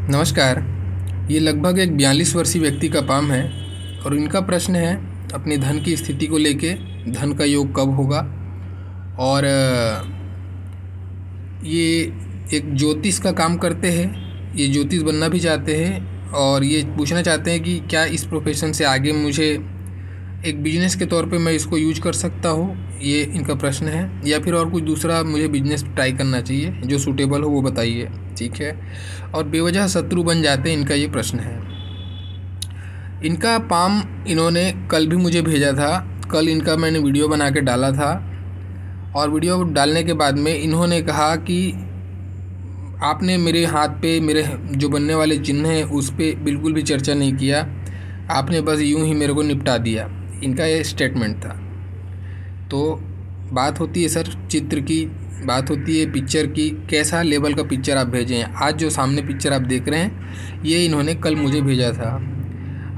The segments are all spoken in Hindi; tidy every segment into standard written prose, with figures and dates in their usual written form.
नमस्कार। ये लगभग एक 42 वर्षीय व्यक्ति का पाम है और इनका प्रश्न है अपनी धन की स्थिति को लेके, धन का योग कब होगा। और ये एक ज्योतिष का काम करते हैं, ये ज्योतिष बनना भी चाहते हैं और ये पूछना चाहते हैं कि क्या इस प्रोफेशन से आगे मुझे एक बिजनेस के तौर पे मैं इसको यूज कर सकता हूँ, ये इनका प्रश्न है, या फिर और कुछ दूसरा मुझे बिजनेस ट्राई करना चाहिए जो सूटेबल हो वो बताइए। ठीक है। और बेवजह शत्रु बन जाते हैं, इनका ये प्रश्न है। इनका पाम इन्होंने कल भी मुझे भेजा था। कल इनका मैंने वीडियो बना के डाला था और वीडियो डालने के बाद में इन्होंने कहा कि आपने मेरे हाथ पे मेरे जो बनने वाले चिन्ह हैं उस पर बिल्कुल भी चर्चा नहीं किया, आपने बस यूं ही मेरे को निपटा दिया। इनका ये स्टेटमेंट था। तो बात होती है सर चित्र की, बात होती है पिक्चर की, कैसा लेवल का पिक्चर आप भेजे हैं। आज जो सामने पिक्चर आप देख रहे हैं ये इन्होंने कल मुझे भेजा था।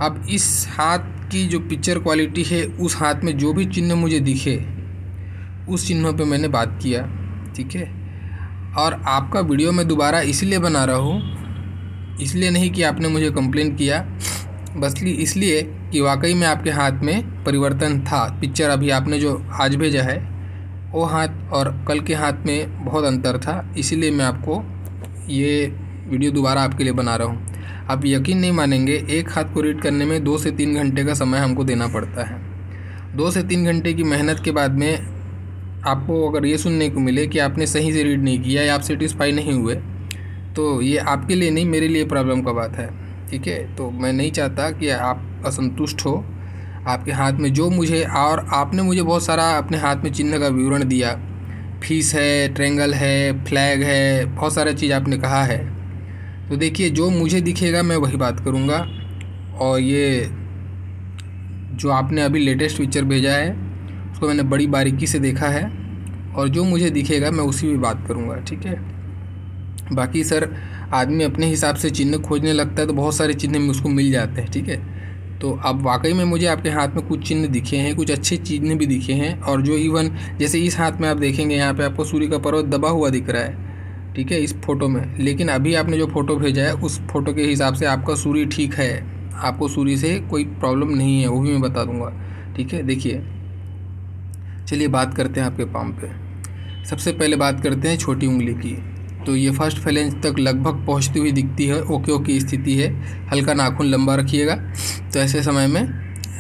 अब इस हाथ की जो पिक्चर क्वालिटी है, उस हाथ में जो भी चिन्ह मुझे दिखे उस चिन्हों पे मैंने बात किया। ठीक है। और आपका वीडियो मैं दोबारा इसलिए बना रहा हूँ, इसलिए नहीं कि आपने मुझे कंप्लेन किया, बस इसलिए कि वाकई में आपके हाथ में परिवर्तन था। पिक्चर अभी आपने जो आज भेजा है वो हाथ और कल के हाथ में बहुत अंतर था, इसीलिए मैं आपको ये वीडियो दोबारा आपके लिए बना रहा हूँ। आप यकीन नहीं मानेंगे, एक हाथ को रीड करने में 2 से 3 घंटे का समय हमको देना पड़ता है। 2 से 3 घंटे की मेहनत के बाद में आपको अगर ये सुनने को मिले कि आपने सही से रीड नहीं किया या आप सेटिस्फाई नहीं हुए, तो ये आपके लिए नहीं मेरे लिए प्रॉब्लम का बात है। ठीक है। तो मैं नहीं चाहता कि आप असंतुष्ट हो। आपके हाथ में जो मुझे, और आपने मुझे बहुत सारा अपने हाथ में चिन्ह का विवरण दिया, फीस है, ट्रेंगल है, फ्लैग है, बहुत सारा चीज़ आपने कहा है। तो देखिए जो मुझे दिखेगा मैं वही बात करूँगा, और ये जो आपने अभी लेटेस्ट पिक्चर भेजा है उसको मैंने बड़ी बारीकी से देखा है और जो मुझे दिखेगा मैं उसी भी बात करूँगा। ठीक है। बाकी सर आदमी अपने हिसाब से चिन्ह खोजने लगता है तो बहुत सारे चिन्ह में उसको मिल जाते हैं। ठीक है। तो अब वाकई में मुझे आपके हाथ में कुछ चिन्ह दिखे हैं, कुछ अच्छे चिन्ह भी दिखे हैं, और जो इवन जैसे इस हाथ में आप देखेंगे यहाँ पे आपको सूर्य का पर्वत दबा हुआ दिख रहा है। ठीक है, इस फोटो में। लेकिन अभी आपने जो फ़ोटो भेजा है उस फोटो के हिसाब से आपका सूर्य ठीक है, आपको सूर्य से कोई प्रॉब्लम नहीं है, वो भी मैं बता दूँगा। ठीक है। देखिए चलिए बात करते हैं आपके पाम पे। सबसे पहले बात करते हैं छोटी उंगली की। तो ये फर्स्ट फ्लैंज तक लगभग पहुंचती हुई दिखती है, ओके स्थिति है। हल्का नाखून लंबा रखिएगा। तो ऐसे समय में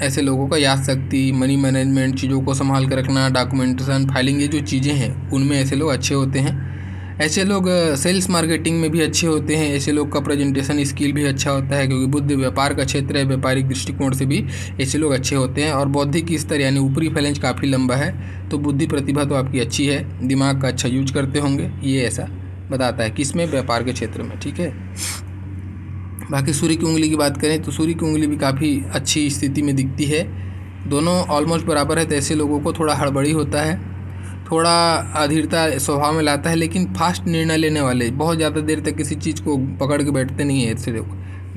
ऐसे लोगों का याद शक्ति, मनी मैनेजमेंट, चीज़ों को संभाल कर रखना, डॉक्यूमेंटेशन, फाइलिंग, ये जो चीज़ें हैं उनमें ऐसे लोग अच्छे होते हैं। ऐसे लोग सेल्स मार्केटिंग में भी अच्छे होते हैं। ऐसे लोग का प्रेजेंटेशन स्किल भी अच्छा होता है, क्योंकि बुद्धि व्यापार का क्षेत्र है, व्यापारिक दृष्टिकोण से भी ऐसे लोग अच्छे होते हैं। और बौद्धिक स्तर यानी ऊपरी फ्लैंज काफ़ी लंबा है, तो बुद्धि प्रतिभा तो आपकी अच्छी है, दिमाग का अच्छा यूज करते होंगे, ये ऐसा बताता है किसमें, व्यापार के क्षेत्र में। ठीक है। बाकी सूर्य की उंगली की बात करें तो सूर्य की उंगली भी काफ़ी अच्छी स्थिति में दिखती है, दोनों ऑलमोस्ट बराबर है। तो ऐसे लोगों को थोड़ा हड़बड़ी होता है, थोड़ा अधीरता स्वभाव में लाता है, लेकिन फास्ट निर्णय लेने वाले, बहुत ज़्यादा देर तक किसी चीज़ को पकड़ के बैठते नहीं है ऐसे लोग,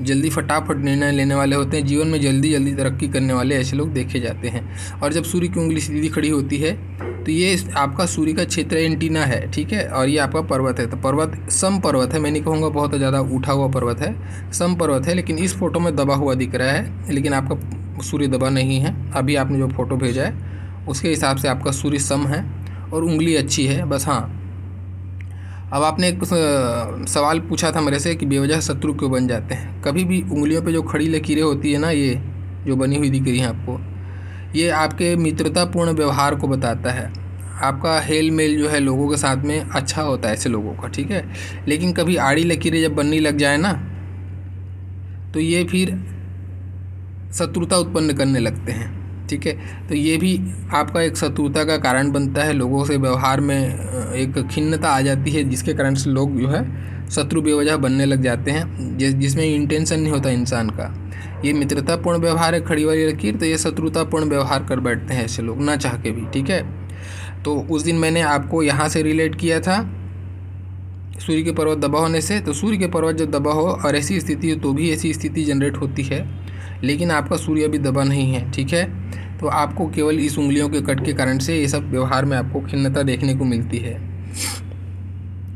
जल्दी फटाफट निर्णय लेने वाले होते हैं, जीवन में जल्दी जल्दी तरक्की करने वाले ऐसे लोग देखे जाते हैं। और जब सूर्य की उंगली सीधी खड़ी होती है तो ये आपका सूर्य का क्षेत्र एंटीना है। ठीक है। और ये आपका पर्वत है। तो पर्वत सम पर्वत है, मैं नहीं कहूँगा बहुत ज़्यादा उठा हुआ पर्वत है, सम पर्वत है, लेकिन इस फोटो में दबा हुआ दिख रहा है, लेकिन आपका सूर्य दबा नहीं है। अभी आपने जो फ़ोटो भेजा है उसके हिसाब से आपका सूर्य सम है और उंगली अच्छी है। बस हाँ, अब आपने एक सवाल पूछा था मेरे से कि बेवजह शत्रु क्यों बन जाते हैं। कभी भी उंगलियों पे जो खड़ी लकीरें होती है ना, ये जो बनी हुई दिख रही हैं आपको, ये आपके मित्रतापूर्ण व्यवहार को बताता है। आपका हेल मेल जो है लोगों के साथ में अच्छा होता है ऐसे लोगों का। ठीक है। लेकिन कभी आड़ी लकीरें जब बनने लग जाए ना, तो ये फिर शत्रुता उत्पन्न करने लगते हैं। ठीक है। तो ये भी आपका एक शत्रुता का कारण बनता है, लोगों से व्यवहार में एक खिन्नता आ जाती है, जिसके कारण से लोग जो है शत्रु बेवजह बनने लग जाते हैं, जिसमें इंटेंशन नहीं होता इंसान का। ये मित्रतापूर्ण व्यवहार है खड़ी वाली लकीर, तो ये शत्रुतापूर्ण व्यवहार कर बैठते हैं ऐसे लोग ना चाह के भी। ठीक है। तो उस दिन मैंने आपको यहाँ से रिलेट किया था सूर्य के पर्वत दबा होने से। तो सूर्य के पर्वत जब दबा हो और ऐसी स्थिति हो तो भी ऐसी स्थिति जनरेट होती है, लेकिन आपका सूर्य अभी दबा नहीं है। ठीक है। तो आपको केवल इस उंगलियों के कट के कारण से ये सब व्यवहार में आपको खिन्नता देखने को मिलती है।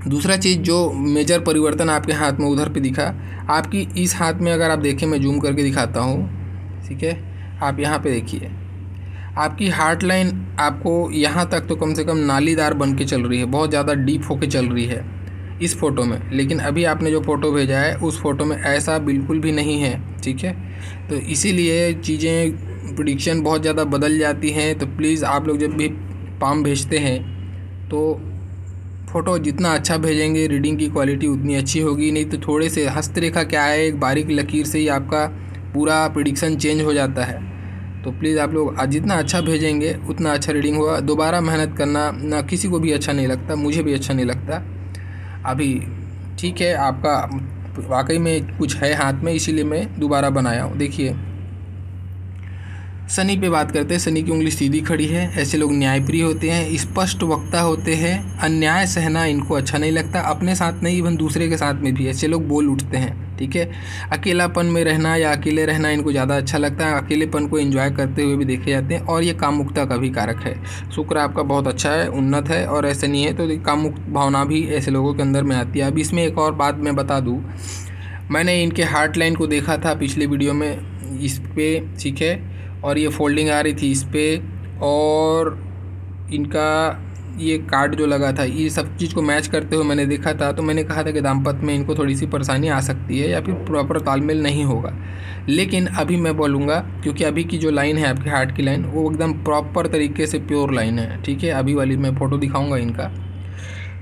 दूसरा चीज़ जो मेजर परिवर्तन आपके हाथ में उधर पे दिखा, आपकी इस हाथ में अगर आप देखें, मैं जूम करके दिखाता हूँ, ठीक है। आप यहाँ पे देखिए, आपकी हार्ट लाइन आपको यहाँ तक तो कम से कम नालीदार बन के चल रही है, बहुत ज़्यादा डीप होके चल रही है इस फ़ोटो में। लेकिन अभी आपने जो फ़ोटो भेजा है उस फ़ोटो में ऐसा बिल्कुल भी नहीं है, ठीक है। तो इसीलिए चीज़ें प्रेडिक्शन बहुत ज़्यादा बदल जाती हैं। तो प्लीज़ आप लोग जब भी पाम भेजते हैं तो फ़ोटो जितना अच्छा भेजेंगे रीडिंग की क्वालिटी उतनी अच्छी होगी। नहीं तो थोड़े से हस्तरेखा क्या है, एक बारीक लकीर से ही आपका पूरा प्रेडिक्शन चेंज हो जाता है। तो प्लीज़ आप लोग जितना अच्छा भेजेंगे उतना अच्छा रीडिंग होगा। दोबारा मेहनत करना ना किसी को भी अच्छा नहीं लगता, मुझे भी अच्छा नहीं लगता। अभी ठीक है, आपका वाकई में कुछ है हाथ में, इसीलिए मैं दोबारा बनाया हूँ। देखिए, शनि पे बात करते हैं। शनि की उंगली सीधी खड़ी है। ऐसे लोग न्यायप्रिय होते हैं, स्पष्ट वक्ता होते हैं। अन्याय सहना इनको अच्छा नहीं लगता, अपने साथ नहीं इवन दूसरे के साथ में भी ऐसे लोग बोल उठते हैं, ठीक है। अकेलापन में रहना या अकेले रहना इनको ज़्यादा अच्छा लगता है, अकेलेपन को एंजॉय करते हुए भी देखे जाते हैं। और ये कामुकता का भी कारक है। शुक्र आपका बहुत अच्छा है, उन्नत है, और ऐसे नहीं है तो कामुक भावना भी ऐसे लोगों के अंदर में आती है। अब इसमें एक और बात मैं बता दूँ, मैंने इनके हार्ट लाइन को देखा था पिछले वीडियो में इस पर, ठीक है। और ये फोल्डिंग आ रही थी इस पर, और इनका ये कार्ड जो लगा था, ये सब चीज़ को मैच करते हुए मैंने देखा था। तो मैंने कहा था कि दाम्पत्य में इनको थोड़ी सी परेशानी आ सकती है या फिर प्रॉपर तालमेल नहीं होगा। लेकिन अभी मैं बोलूँगा, क्योंकि अभी की जो लाइन है आपके हार्ट की लाइन, वो एकदम प्रॉपर तरीके से प्योर लाइन है, ठीक है। अभी वाली मैं फ़ोटो दिखाऊँगा इनका,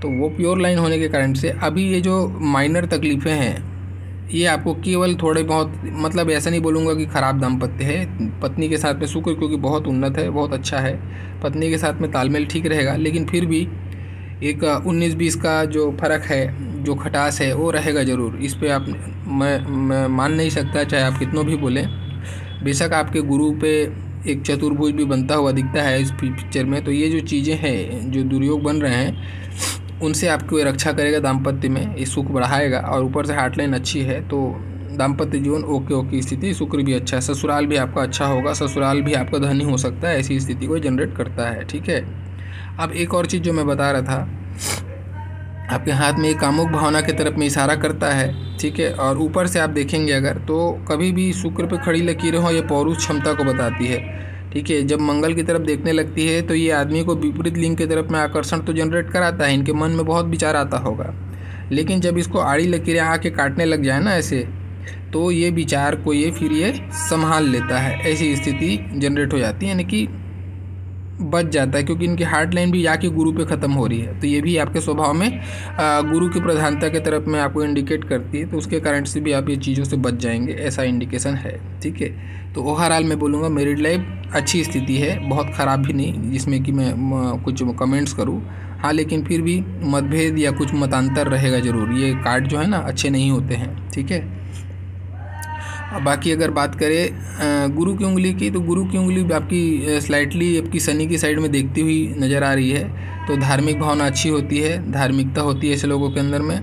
तो वो प्योर लाइन होने के कारण से अभी ये जो माइनर तकलीफ़ें हैं ये आपको केवल थोड़े बहुत, मतलब ऐसा नहीं बोलूँगा कि ख़राब दाम्पत्य है। पत्नी के साथ में शुक्र क्योंकि बहुत उन्नत है, बहुत अच्छा है, पत्नी के साथ में तालमेल ठीक रहेगा। लेकिन फिर भी एक 19-20 का जो फ़र्क है, जो खटास है, वो रहेगा ज़रूर। इस पे आप मैं मान नहीं सकता, चाहे आप कितनों भी बोलें। बेशक आपके गुरु पे एक चतुर्भुज भी बनता हुआ दिखता है इस पिक्चर में। तो ये जो चीज़ें हैं, जो दुर्योग बन रहे हैं, उनसे आपको ये रक्षा करेगा दाम्पत्य में, ये सुख बढ़ाएगा। और ऊपर से हार्ट लाइन अच्छी है तो दाम्पत्य जीवन ओके स्थिति। शुक्र भी अच्छा है, ससुराल भी आपका अच्छा होगा, ससुराल भी आपका धनी हो सकता है, ऐसी स्थिति को जनरेट करता है, ठीक है। अब एक और चीज़ जो मैं बता रहा था, आपके हाथ में एक कामुक भावना की तरफ में इशारा करता है, ठीक है। और ऊपर से आप देखेंगे अगर, तो कभी भी शुक्र पे खड़ी लकीरें हो, ये पौरुष क्षमता को बताती है, ठीक है। जब मंगल की तरफ देखने लगती है तो ये आदमी को विपरीत लिंग की तरफ में आकर्षण तो जनरेट कराता है, इनके मन में बहुत विचार आता होगा। लेकिन जब इसको आड़ी लकीरें आके काटने लग जाए ना ऐसे, तो ये विचार को ये फिर ये संभाल लेता है, ऐसी स्थिति जनरेट हो जाती है, यानी कि बच जाता है। क्योंकि इनकी हार्ट लाइन भी जाके गुरु पे ख़त्म हो रही है, तो ये भी आपके स्वभाव में गुरु की प्रधानता के तरफ में आपको इंडिकेट करती है। तो उसके कारण से भी आप ये चीज़ों से बच जाएंगे, ऐसा इंडिकेशन है, ठीक है। तो ओवरऑल मैं बोलूँगा मैरिड लाइफ अच्छी स्थिति है, बहुत ख़राब भी नहीं जिसमें कि मैं कुछ कमेंट्स करूँ। हाँ, लेकिन फिर भी मतभेद या कुछ मतांतर रहेगा ज़रूर। ये कार्ड जो है ना अच्छे नहीं होते हैं, ठीक है। बाकी अगर बात करें गुरु की उंगली की, तो गुरु की उंगली आपकी स्लाइटली आपकी शनि की साइड में देखती हुई नज़र आ रही है। तो धार्मिक भावना अच्छी होती है, धार्मिकता होती है ऐसे लोगों के अंदर में।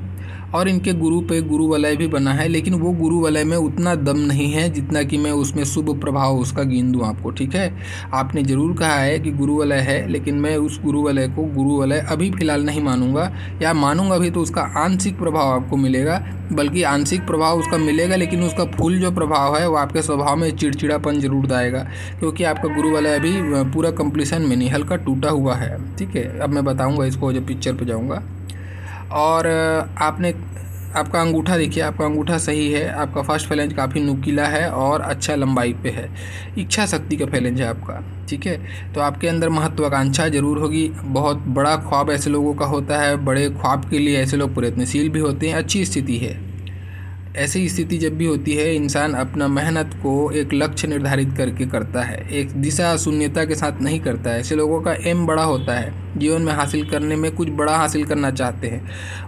और इनके गुरु पे गुरु वलय भी बना है, लेकिन वो गुरु वलय में उतना दम नहीं है जितना कि मैं उसमें शुभ प्रभाव उसका गिन दूँ आपको, ठीक है। आपने ज़रूर कहा है कि गुरु वलय है, लेकिन मैं उस गुरु वलय को गुरु वलय अभी फ़िलहाल नहीं मानूंगा, या मानूंगा भी तो उसका आंशिक प्रभाव आपको मिलेगा। बल्कि आंशिक प्रभाव उसका मिलेगा, लेकिन उसका फुल जो प्रभाव है वो आपके स्वभाव में चिड़चिड़ापन जरूर लाएगा, क्योंकि आपका गुरु वलय अभी पूरा कंप्लीशन में नहीं, हल्का टूटा हुआ है, ठीक है। अब मैं बताऊँगा इसको जब पिक्चर पर जाऊँगा। और आपका अंगूठा देखिए, आपका अंगूठा सही है, आपका फर्स्ट फैलेंज काफ़ी नुकीला है और अच्छा लंबाई पे है, इच्छा शक्ति का फैलेंज है आपका, ठीक है। तो आपके अंदर महत्वाकांक्षा जरूर होगी, बहुत बड़ा ख्वाब ऐसे लोगों का होता है, बड़े ख्वाब के लिए ऐसे लोग प्रयत्नशील भी होते हैं, अच्छी स्थिति है। ऐसी स्थिति जब भी होती है, इंसान अपना मेहनत को एक लक्ष्य निर्धारित करके करता है, एक दिशा शून्यता के साथ नहीं करता है। ऐसे लोगों का एम बड़ा होता है, जीवन में हासिल करने में कुछ बड़ा हासिल करना चाहते हैं।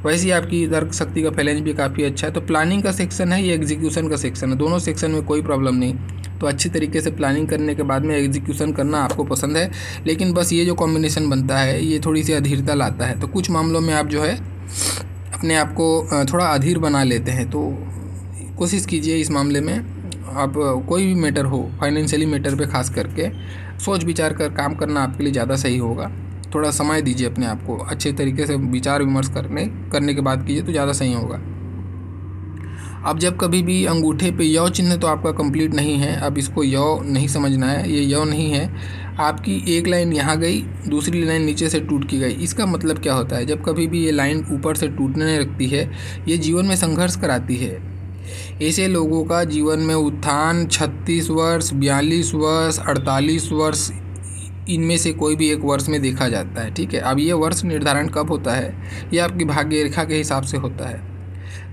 वैसे ही आपकी तर्क शक्ति का फैलेंज भी काफ़ी अच्छा है। तो प्लानिंग का सेक्शन है, ये एग्जीक्यूशन का सेक्शन है, दोनों सेक्शन में कोई प्रॉब्लम नहीं। तो अच्छी तरीके से प्लानिंग करने के बाद में एग्जीक्यूशन करना आपको पसंद है, लेकिन बस ये जो कॉम्बिनेशन बनता है ये थोड़ी सी अधीरता लाता है। तो कुछ मामलों में आप जो है अपने आप को थोड़ा अधीर बना लेते हैं। तो कोशिश कीजिए इस मामले में, आप कोई भी मैटर हो, फाइनेंशियली मैटर पे खास करके सोच विचार कर काम करना आपके लिए ज़्यादा सही होगा। थोड़ा समय दीजिए अपने आप को, अच्छे तरीके से विचार विमर्श करने के बाद कीजिए तो ज़्यादा सही होगा। अब जब कभी भी अंगूठे पे यौ चिन्ह तो आपका कंप्लीट नहीं है, अब इसको यौ नहीं समझना है, ये यौ नहीं है। आपकी एक लाइन यहाँ गई, दूसरी लाइन नीचे से टूट की गई। इसका मतलब क्या होता है, जब कभी भी ये लाइन ऊपर से टूटने लगती है, ये जीवन में संघर्ष कराती है। ऐसे लोगों का जीवन में उत्थान 36 वर्ष, 42 वर्ष, 48 वर्ष, इनमें से कोई भी एक वर्ष में देखा जाता है। ठीक है, अब ये वर्ष निर्धारण कब होता है, ये आपकी भाग्य रेखा के हिसाब से होता है।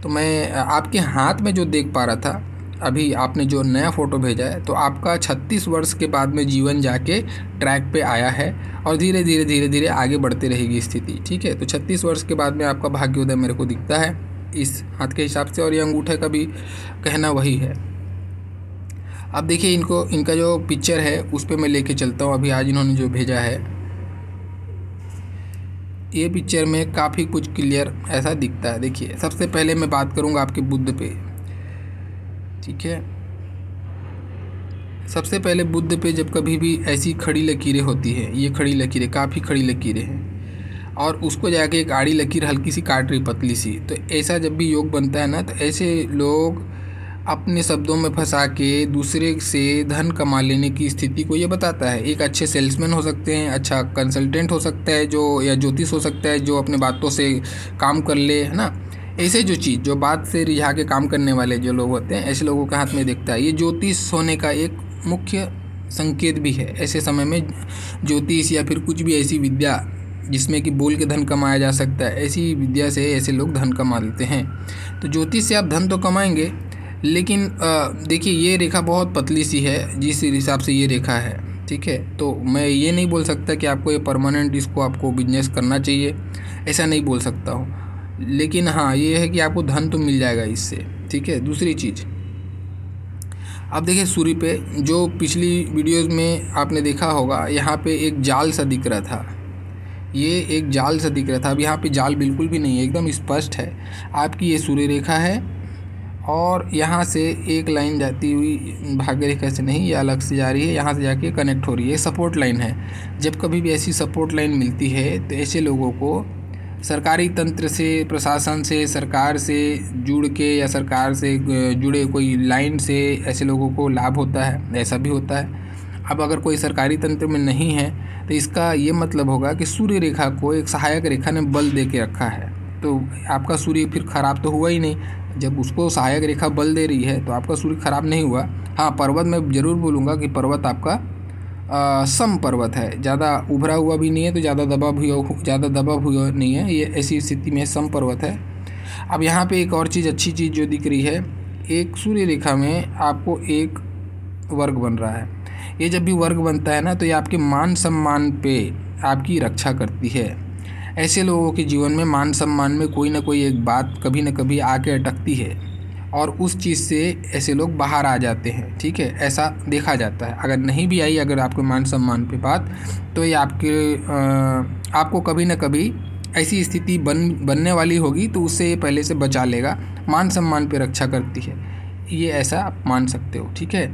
तो मैं आपके हाथ में जो देख पा रहा था, अभी आपने जो नया फ़ोटो भेजा है, तो आपका 36 वर्ष के बाद में जीवन जाके ट्रैक पे आया है और धीरे धीरे आगे बढ़ते रहेगी स्थिति। ठीक है, तो 36 वर्ष के बाद में आपका भाग्योदय मेरे को दिखता है इस हाथ के हिसाब से, और ये अंगूठे का भी कहना वही है। अब देखिए इनका जो पिक्चर है उस पर मैं लेके चलता हूँ। अभी आज इन्होंने जो भेजा है, ये पिक्चर में काफ़ी कुछ क्लियर ऐसा दिखता है। देखिए, सबसे पहले मैं बात करूँगा आपके बुध पे। ठीक है, सबसे पहले बुध पे जब कभी भी ऐसी खड़ी लकीरें होती हैं, ये खड़ी लकीरें काफ़ी खड़ी लकीरें हैं, और उसको जाके एक आड़ी लकीर हल्की सी काट रही, पतली सी, तो ऐसा जब भी योग बनता है ना, तो ऐसे लोग अपने शब्दों में फंसा के दूसरे से धन कमा लेने की स्थिति को ये बताता है। एक अच्छे सेल्समैन हो सकते हैं, अच्छा कंसल्टेंट हो सकता है जो, या ज्योतिष हो सकता है जो अपने बातों से काम कर ले, है ना। ऐसे जो चीज़ जो बात से रिझा के काम करने वाले जो लोग होते हैं, ऐसे लोगों के हाथ में दिखता है। ये ज्योतिष होने का एक मुख्य संकेत भी है। ऐसे समय में ज्योतिष या फिर कुछ भी ऐसी विद्या जिसमें कि बोल के धन कमाया जा सकता है, ऐसी विद्या से ऐसे लोग धन कमा लेते हैं। तो ज्योतिष से आप धन तो कमाएंगे, लेकिन देखिए ये रेखा बहुत पतली सी है जिस हिसाब से ये रेखा है। ठीक है, तो मैं ये नहीं बोल सकता कि आपको ये परमानेंट इसको आपको बिजनेस करना चाहिए, ऐसा नहीं बोल सकता हूँ, लेकिन हाँ ये है कि आपको धन तो मिल जाएगा इससे। ठीक है, दूसरी चीज़, अब देखिए सूर्य पे, जो पिछली वीडियोज़ में आपने देखा होगा, यहाँ पे एक जाल सा दिख रहा था, ये एक जाल सा दिख रहा था। अब यहाँ पे जाल बिल्कुल भी नहीं है, एकदम स्पष्ट है। आपकी ये सूर्य रेखा है और यहाँ से एक लाइन जाती हुई भाग्य रेखा से नहीं, ये अलग से जा रही है, यहाँ से जाके कनेक्ट हो रही है, सपोर्ट लाइन है। जब कभी भी ऐसी सपोर्ट लाइन मिलती है तो ऐसे लोगों को सरकारी तंत्र से, प्रशासन से, सरकार से जुड़ के या सरकार से जुड़े कोई लाइन से ऐसे लोगों को लाभ होता है, ऐसा भी होता है। अब अगर कोई सरकारी तंत्र में नहीं है तो इसका ये मतलब होगा कि सूर्य रेखा को एक सहायक रेखा ने बल दे के रखा है, तो आपका सूर्य फिर खराब तो हुआ ही नहीं। जब उसको सहायक रेखा बल दे रही है तो आपका सूर्य खराब नहीं हुआ। हाँ, पर्वत मैं ज़रूर बोलूँगा कि पर्वत आपका सम पर्वत है, ज़्यादा उभरा हुआ भी नहीं है तो ज़्यादा दबा हुआ नहीं है, ये ऐसी स्थिति में सम पर्वत है। अब यहाँ पे एक और चीज़, अच्छी चीज़ जो दिख रही है, एक सूर्य रेखा में आपको एक वर्ग बन रहा है। ये जब भी वर्ग बनता है ना, तो ये आपके मान सम्मान पे आपकी रक्षा करती है। ऐसे लोगों के जीवन में मान सम्मान में कोई ना कोई एक बात कभी ना कभी आके अटकती है और उस चीज़ से ऐसे लोग बाहर आ जाते हैं। ठीक है, ऐसा देखा जाता है। अगर नहीं भी आई अगर आपके मान सम्मान पे बात, तो ये आपको कभी ना कभी ऐसी स्थिति बनने वाली होगी, तो उससे ये पहले से बचा लेगा। मान सम्मान पे रक्षा करती है, ये ऐसा आप मान सकते हो। ठीक है,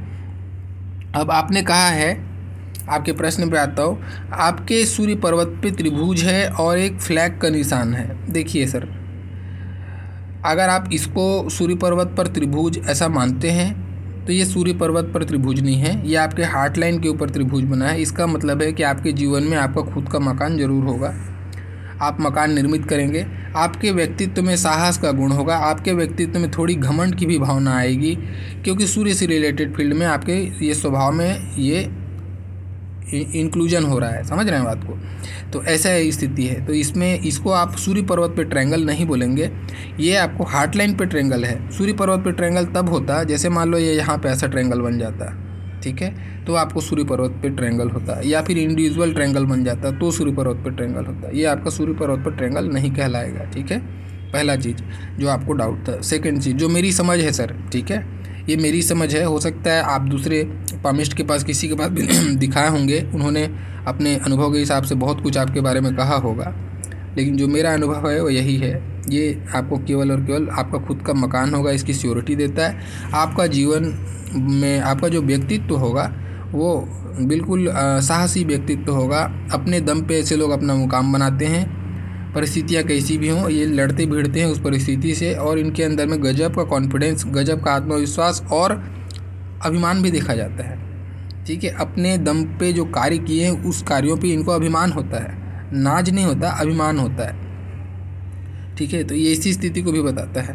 अब आपने कहा है, आपके प्रश्न पे आता हूँ, आपके सूर्य पर्वत पे त्रिभुज है और एक फ्लैग का निशान है। देखिए सर, अगर आप इसको सूर्य पर्वत पर त्रिभुज ऐसा मानते हैं तो ये सूर्य पर्वत पर त्रिभुज नहीं है, ये आपके हार्ट लाइन के ऊपर त्रिभुज बना है। इसका मतलब है कि आपके जीवन में आपका खुद का मकान ज़रूर होगा, आप मकान निर्मित करेंगे। आपके व्यक्तित्व में साहस का गुण होगा, आपके व्यक्तित्व में थोड़ी घमंड की भी भावना आएगी, क्योंकि सूर्य से रिलेटेड फील्ड में आपके ये स्वभाव में ये इंक्लूजन हो रहा है। समझ रहे हैं बात को? तो ऐसा स्थिति है। तो इसमें इसको आप सूर्य पर्वत पे ट्रायंगल नहीं बोलेंगे, ये आपको हार्ट लाइन पे ट्रायंगल है। सूर्य पर्वत पे ट्रायंगल तब होता जैसे मान लो ये यहाँ पे ऐसा ट्रायंगल बन जाता, ठीक है, तो आपको सूर्य पर्वत पे ट्रायंगल होता, या फिर इंडिविजुअल ट्रायंगल बन जाता तो सूर्य पर्वत पे ट्रायंगल होता। ये आपका सूर्य पर्वत पर ट्रायंगल नहीं कहलाएगा। ठीक है, पहला चीज़ जो आपको डाउट था। सेकेंड चीज़ जो मेरी समझ है सर, ठीक है, ये मेरी समझ है, हो सकता है आप दूसरे पामिस्ट के पास किसी के पास भी दिखाए होंगे, उन्होंने अपने अनुभव के हिसाब से बहुत कुछ आपके बारे में कहा होगा, लेकिन जो मेरा अनुभव है वो यही है। ये आपको केवल और केवल आपका खुद का मकान होगा, इसकी सिक्योरिटी देता है। आपका जीवन में आपका जो व्यक्तित्व होगा वो बिल्कुल साहसी व्यक्तित्व होगा। अपने दम पे ऐसे लोग अपना मुकाम बनाते हैं, परिस्थितियाँ कैसी भी हों ये लड़ते भिड़ते हैं उस परिस्थिति से, और इनके अंदर में गजब का कॉन्फिडेंस, गजब का आत्मविश्वास और अभिमान भी देखा जाता है। ठीक है, अपने दम पे जो कार्य किए हैं उस कार्यों पे इनको अभिमान होता है, नाज नहीं होता, अभिमान होता है। ठीक है, तो ये इसी स्थिति को भी बताता है।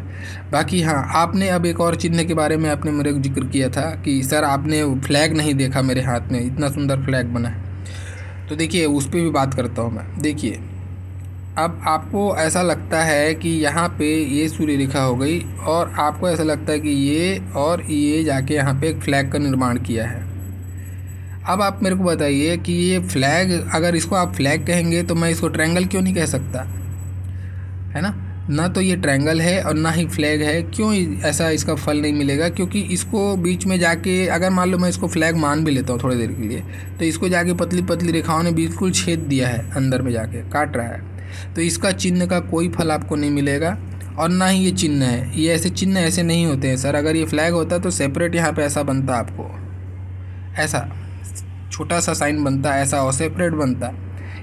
बाकी हाँ, आपने अब एक और चिन्ह के बारे में आपने मेरे को जिक्र किया था कि सर आपने फ्लैग नहीं देखा मेरे हाथ में, इतना सुंदर फ्लैग बना है। तो देखिए उस पर भी बात करता हूँ मैं। देखिए अब आपको ऐसा लगता है कि यहाँ पे ये सूर्य रेखा हो गई, और आपको ऐसा लगता है कि ये और ये जाके यहाँ पे एक फ्लैग का निर्माण किया है। अब आप मेरे को बताइए कि ये फ्लैग, अगर इसको आप फ्लैग कहेंगे तो मैं इसको ट्रायंगल क्यों नहीं कह सकता, है ना तो ये ट्रायंगल है और ना ही फ्लैग है। क्यों ऐसा इसका फल नहीं मिलेगा? क्योंकि इसको बीच में जाके, अगर मान लो मैं इसको फ्लैग मान भी लेता हूँ थोड़ी देर के लिए, तो इसको जाके पतली पतली रेखाओं ने बिल्कुल छेद दिया है, अंदर में जाके काट रहा है, तो इसका चिन्ह का कोई फल आपको नहीं मिलेगा। और ना ही ये चिन्ह है, ये ऐसे चिन्ह ऐसे नहीं होते हैं सर। अगर ये फ्लैग होता तो सेपरेट यहाँ पे ऐसा बनता, आपको ऐसा छोटा सा साइन बनता, ऐसा और सेपरेट बनता।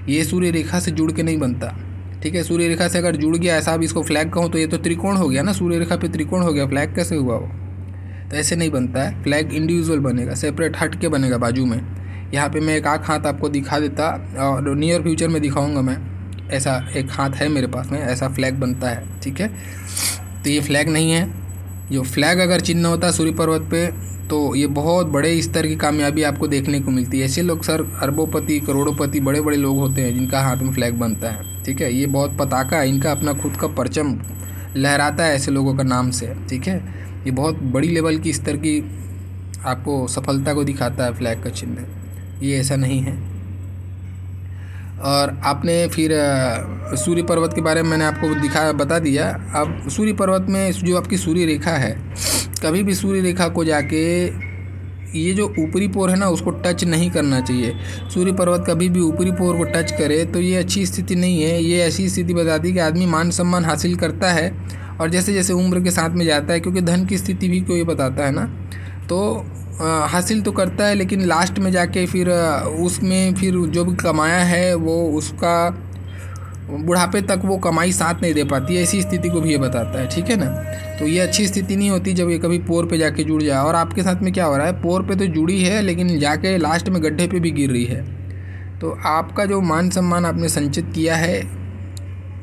ये सूर्य रेखा से जुड़ के नहीं बनता। ठीक है, सूर्य रेखा से अगर जुड़ गया, ऐसा अब इसको फ्लैग कहूँ तो ये तो त्रिकोण हो गया ना, सूर्य रेखा पे त्रिकोण हो गया, फ्लैग कैसे हुआ वो? तो ऐसे नहीं बनता है। फ्लैग इंडिविजुअल बनेगा, सेपरेट हट के बनेगा बाजू में। यहाँ पे मैं एक आँख हाथ आपको दिखा देता, और नियर फ्यूचर में दिखाऊंगा मैं, ऐसा एक हाथ है मेरे पास में, ऐसा फ्लैग बनता है। ठीक है, तो ये फ्लैग नहीं है। जो फ्लैग अगर चिन्ह होता सूर्य पर्वत पे तो ये बहुत बड़े स्तर की कामयाबी आपको देखने को मिलती है। ऐसे लोग सर अरबोपति, करोड़ोंपति, बड़े बड़े लोग होते हैं जिनका हाथ में फ्लैग बनता है। ठीक है, ये बहुत पताका है इनका, अपना खुद का परचम लहराता है ऐसे लोगों का नाम से। ठीक है, ये बहुत बड़ी लेवल की स्तर की आपको सफलता को दिखाता है फ्लैग का चिन्ह, ये ऐसा नहीं है। और आपने फिर सूर्य पर्वत के बारे में मैंने आपको बता दिया। अब सूर्य पर्वत में जो आपकी सूर्य रेखा है, कभी भी सूर्य रेखा को जाके ये जो ऊपरी पोर है ना उसको टच नहीं करना चाहिए। सूर्य पर्वत कभी भी ऊपरी पोर को टच करे तो ये अच्छी स्थिति नहीं है। ये ऐसी स्थिति बताती है कि आदमी मान सम्मान हासिल करता है, और जैसे जैसे उम्र के साथ में जाता है, क्योंकि धन की स्थिति भी को ये बताता है ना, तो हासिल तो करता है, लेकिन लास्ट में जाके फिर उसमें फिर जो भी कमाया है वो उसका बुढ़ापे तक वो कमाई साथ नहीं दे पाती है। ऐसी स्थिति को भी ये बताता है। ठीक है ना, तो ये अच्छी स्थिति नहीं होती जब ये कभी पोर पे जाके जुड़ जाए। और आपके साथ में क्या हो रहा है, पोर पे तो जुड़ी है लेकिन जाके लास्ट में गड्ढे पे भी गिर रही है। तो आपका जो मान सम्मान आपने संचित किया है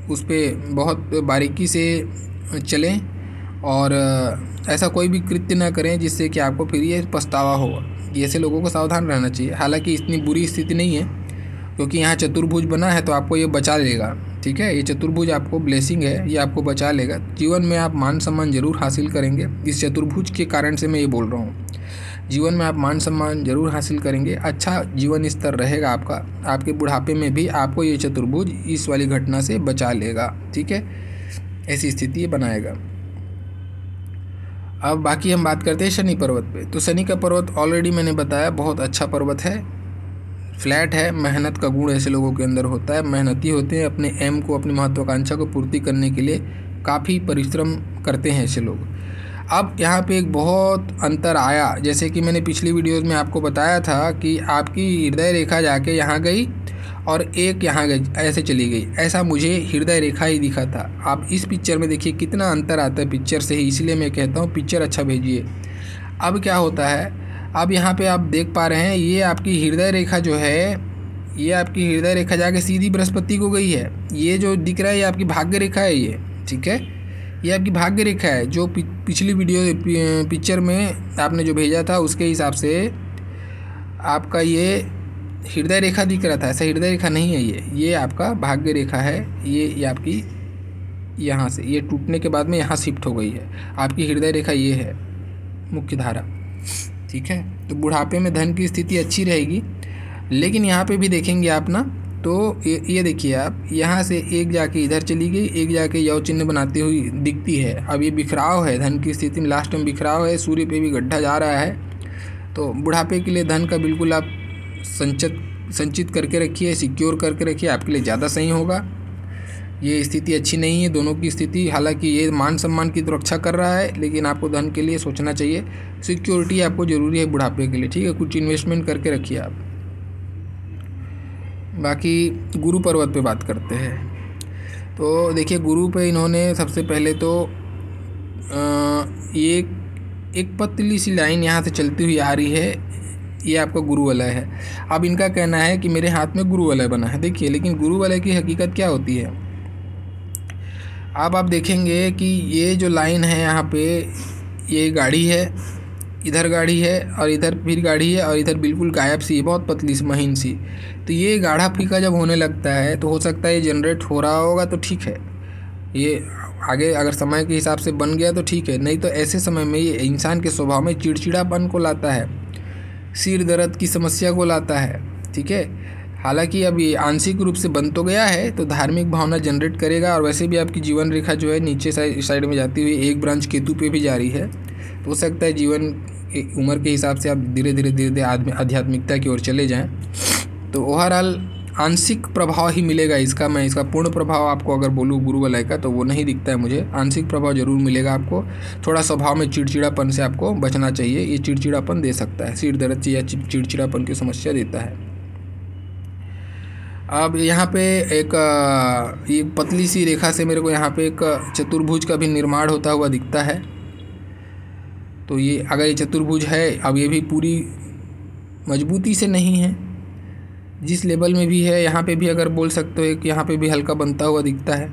उस पर बहुत बारीकी से चलें, और ऐसा कोई भी कृत्य ना करें जिससे कि आपको फिर ये पछतावा हो। ऐसे लोगों को सावधान रहना चाहिए। हालांकि इतनी बुरी स्थिति नहीं है, क्योंकि यहाँ चतुर्भुज बना है तो आपको ये बचा लेगा। ठीक है, ये चतुर्भुज आपको ब्लेसिंग है, ये आपको बचा लेगा। जीवन में आप मान सम्मान जरूर हासिल करेंगे। इस चतुर्भुज के कारण से मैं ये बोल रहा हूँ, जीवन में आप मान सम्मान जरूर हासिल करेंगे। अच्छा जीवन स्तर रहेगा आपका, आपके बुढ़ापे में भी आपको ये चतुर्भुज इस वाली घटना से बचा लेगा। ठीक है, ऐसी स्थिति बनाएगा। अब बाकी हम बात करते हैं शनि पर्वत पे। तो शनि का पर्वत ऑलरेडी मैंने बताया बहुत अच्छा पर्वत है, फ्लैट है, मेहनत का गुण ऐसे लोगों के अंदर होता है, मेहनती होते हैं, अपने एम को, अपनी महत्वाकांक्षा को पूर्ति करने के लिए काफ़ी परिश्रम करते हैं ऐसे लोग। अब यहाँ पे एक बहुत अंतर आया, जैसे कि मैंने पिछली वीडियोज़ में आपको बताया था कि आपकी हृदय रेखा जाके यहाँ गई और एक यहाँ गई, ऐसे चली गई। ऐसा मुझे हृदय रेखा ही दिखा था। आप इस पिक्चर में देखिए कितना अंतर आता है पिक्चर से ही, इसलिए मैं कहता हूँ पिक्चर अच्छा भेजिए। अब क्या होता है, अब यहाँ पे आप देख पा रहे हैं ये आपकी हृदय रेखा जो है, ये आपकी हृदय रेखा जाके सीधी बृहस्पति को गई है। ये जो दिख रहा है ये आपकी भाग्य रेखा है ये। ठीक है, ये आपकी भाग्य रेखा है। जो पिछली वीडियो पिक्चर में आपने जो भेजा था उसके हिसाब से आपका ये हृदय रेखा दिख रहा था, ऐसा हृदय रेखा नहीं है ये आपका भाग्य रेखा है। ये आपकी यहाँ से ये टूटने के बाद में यहाँ शिफ्ट हो गई है। आपकी हृदय रेखा ये है मुख्य धारा। ठीक है, तो बुढ़ापे में धन की स्थिति अच्छी रहेगी। लेकिन यहाँ पे भी देखेंगे आप ना, तो ये देखिए आप, यहाँ से एक जाके इधर चली गई, एक जाके यव चिन्ह बनाती हुई दिखती है। अब ये बिखराव है धन की स्थिति में, लास्ट में बिखराव है, सूर्य पे भी गड्ढा जा रहा है। तो बुढ़ापे के लिए धन का बिल्कुल आप संचित करके रखिए, सिक्योर करके रखिए, आपके लिए ज़्यादा सही होगा। ये स्थिति अच्छी नहीं है दोनों की स्थिति। हालांकि ये मान सम्मान की तो रक्षा कर रहा है, लेकिन आपको धन के लिए सोचना चाहिए। सिक्योरिटी आपको ज़रूरी है बुढ़ापे के लिए, ठीक है, कुछ इन्वेस्टमेंट करके रखिए आप। बाकी गुरु पर्वत पे बात करते हैं। तो देखिए गुरु पे इन्होंने सबसे पहले तो ये एक पतली सी लाइन यहाँ से चलती हुई आ रही है, ये आपका गुरु वलय है। अब इनका कहना है कि मेरे हाथ में गुरु वलय बना है। देखिए लेकिन गुरु वलय की हकीकत क्या होती है, अब आप देखेंगे कि ये जो लाइन है यहाँ पे, ये गाड़ी है, इधर गाड़ी है और इधर फिर गाड़ी है और इधर बिल्कुल गायब सी है, बहुत पतली सी महीन सी। तो ये गाढ़ा फीका जब होने लगता है तो हो सकता है ये जनरेट हो रहा होगा तो ठीक है, ये आगे अगर समय के हिसाब से बन गया तो ठीक है, नहीं तो ऐसे समय में ये इंसान के स्वभाव में चिड़चिड़ापन को लाता है, सिर दर्द की समस्या को लाता है, ठीक है। हालांकि अब ये आंशिक रूप से बन तो गया है तो धार्मिक भावना जनरेट करेगा, और वैसे भी आपकी जीवन रेखा जो है नीचे साइड में जाती हुई एक ब्रांच केतु पे भी जा रही है, तो हो सकता है जीवन उम्र के हिसाब से आप धीरे धीरे आध्यात्मिकता की ओर चले जाएं। तो ओवरऑल आंशिक प्रभाव ही मिलेगा इसका, मैं इसका पूर्ण प्रभाव आपको अगर बोलूँ गुरु वलय का तो वो नहीं दिखता है मुझे। आंशिक प्रभाव जरूर मिलेगा आपको, थोड़ा स्वभाव में चिड़चिड़ापन से आपको बचना चाहिए, ये चिड़चिड़ापन दे सकता है, सिर दर्द या चिड़चिड़ापन की समस्या देता है। अब यहाँ पे एक ये पतली सी रेखा से मेरे को यहाँ पे एक चतुर्भुज का भी निर्माण होता हुआ दिखता है। तो ये अगर ये चतुर्भुज है, अब ये भी पूरी मजबूती से नहीं है, जिस लेवल में भी है यहाँ पे भी अगर बोल सकते हो कि यहाँ पे भी हल्का बनता हुआ दिखता है,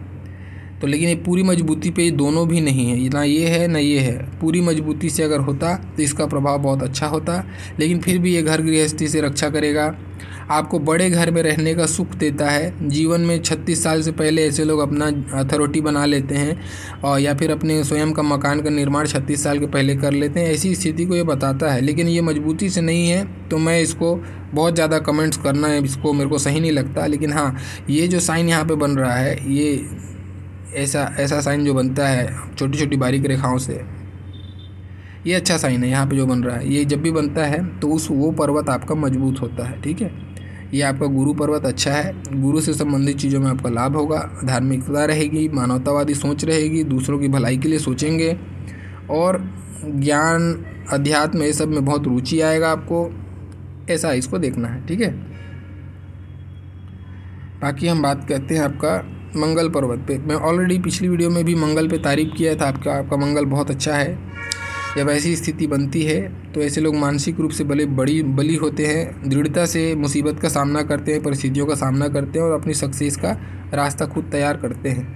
तो लेकिन ये पूरी मजबूती पे दोनों भी नहीं है, ना ये है ना ये है। पूरी मजबूती से अगर होता तो इसका प्रभाव बहुत अच्छा होता, लेकिन फिर भी ये घर गृहस्थी से रक्षा करेगा, आपको बड़े घर में रहने का सुख देता है। जीवन में 36 साल से पहले ऐसे लोग अपना अथॉरिटी बना लेते हैं और या फिर अपने स्वयं का मकान का निर्माण 36 साल के पहले कर लेते हैं, ऐसी स्थिति को ये बताता है। लेकिन ये मजबूती से नहीं है तो मैं इसको बहुत ज़्यादा कमेंट्स करना है इसको मेरे को सही नहीं लगता। लेकिन हाँ, ये जो साइन यहाँ पे बन रहा है, ये ऐसा साइन जो बनता है छोटी छोटी बारीक रेखाओं से, ये अच्छा साइन है यहाँ पे जो बन रहा है। ये जब भी बनता है तो वो पर्वत आपका मजबूत होता है, ठीक है। ये आपका गुरु पर्वत अच्छा है, गुरु से संबंधित चीज़ों में आपका लाभ होगा, धार्मिकता रहेगी, मानवतावादी सोच रहेगी, दूसरों की भलाई के लिए सोचेंगे और ज्ञान अध्यात्म ये सब में बहुत रुचि आएगा आपको, ऐसा इसको देखना है, ठीक है। बाकी हम बात करते हैं आपका मंगल पर्वत पे। मैं ऑलरेडी पिछली वीडियो में भी मंगल पे तारीफ़ किया था, आपका मंगल बहुत अच्छा है। जब ऐसी स्थिति बनती है तो ऐसे लोग मानसिक रूप से बली होते हैं, दृढ़ता से मुसीबत का सामना करते हैं, परिस्थितियों का सामना करते हैं और अपनी सक्सेस का रास्ता खुद तैयार करते हैं।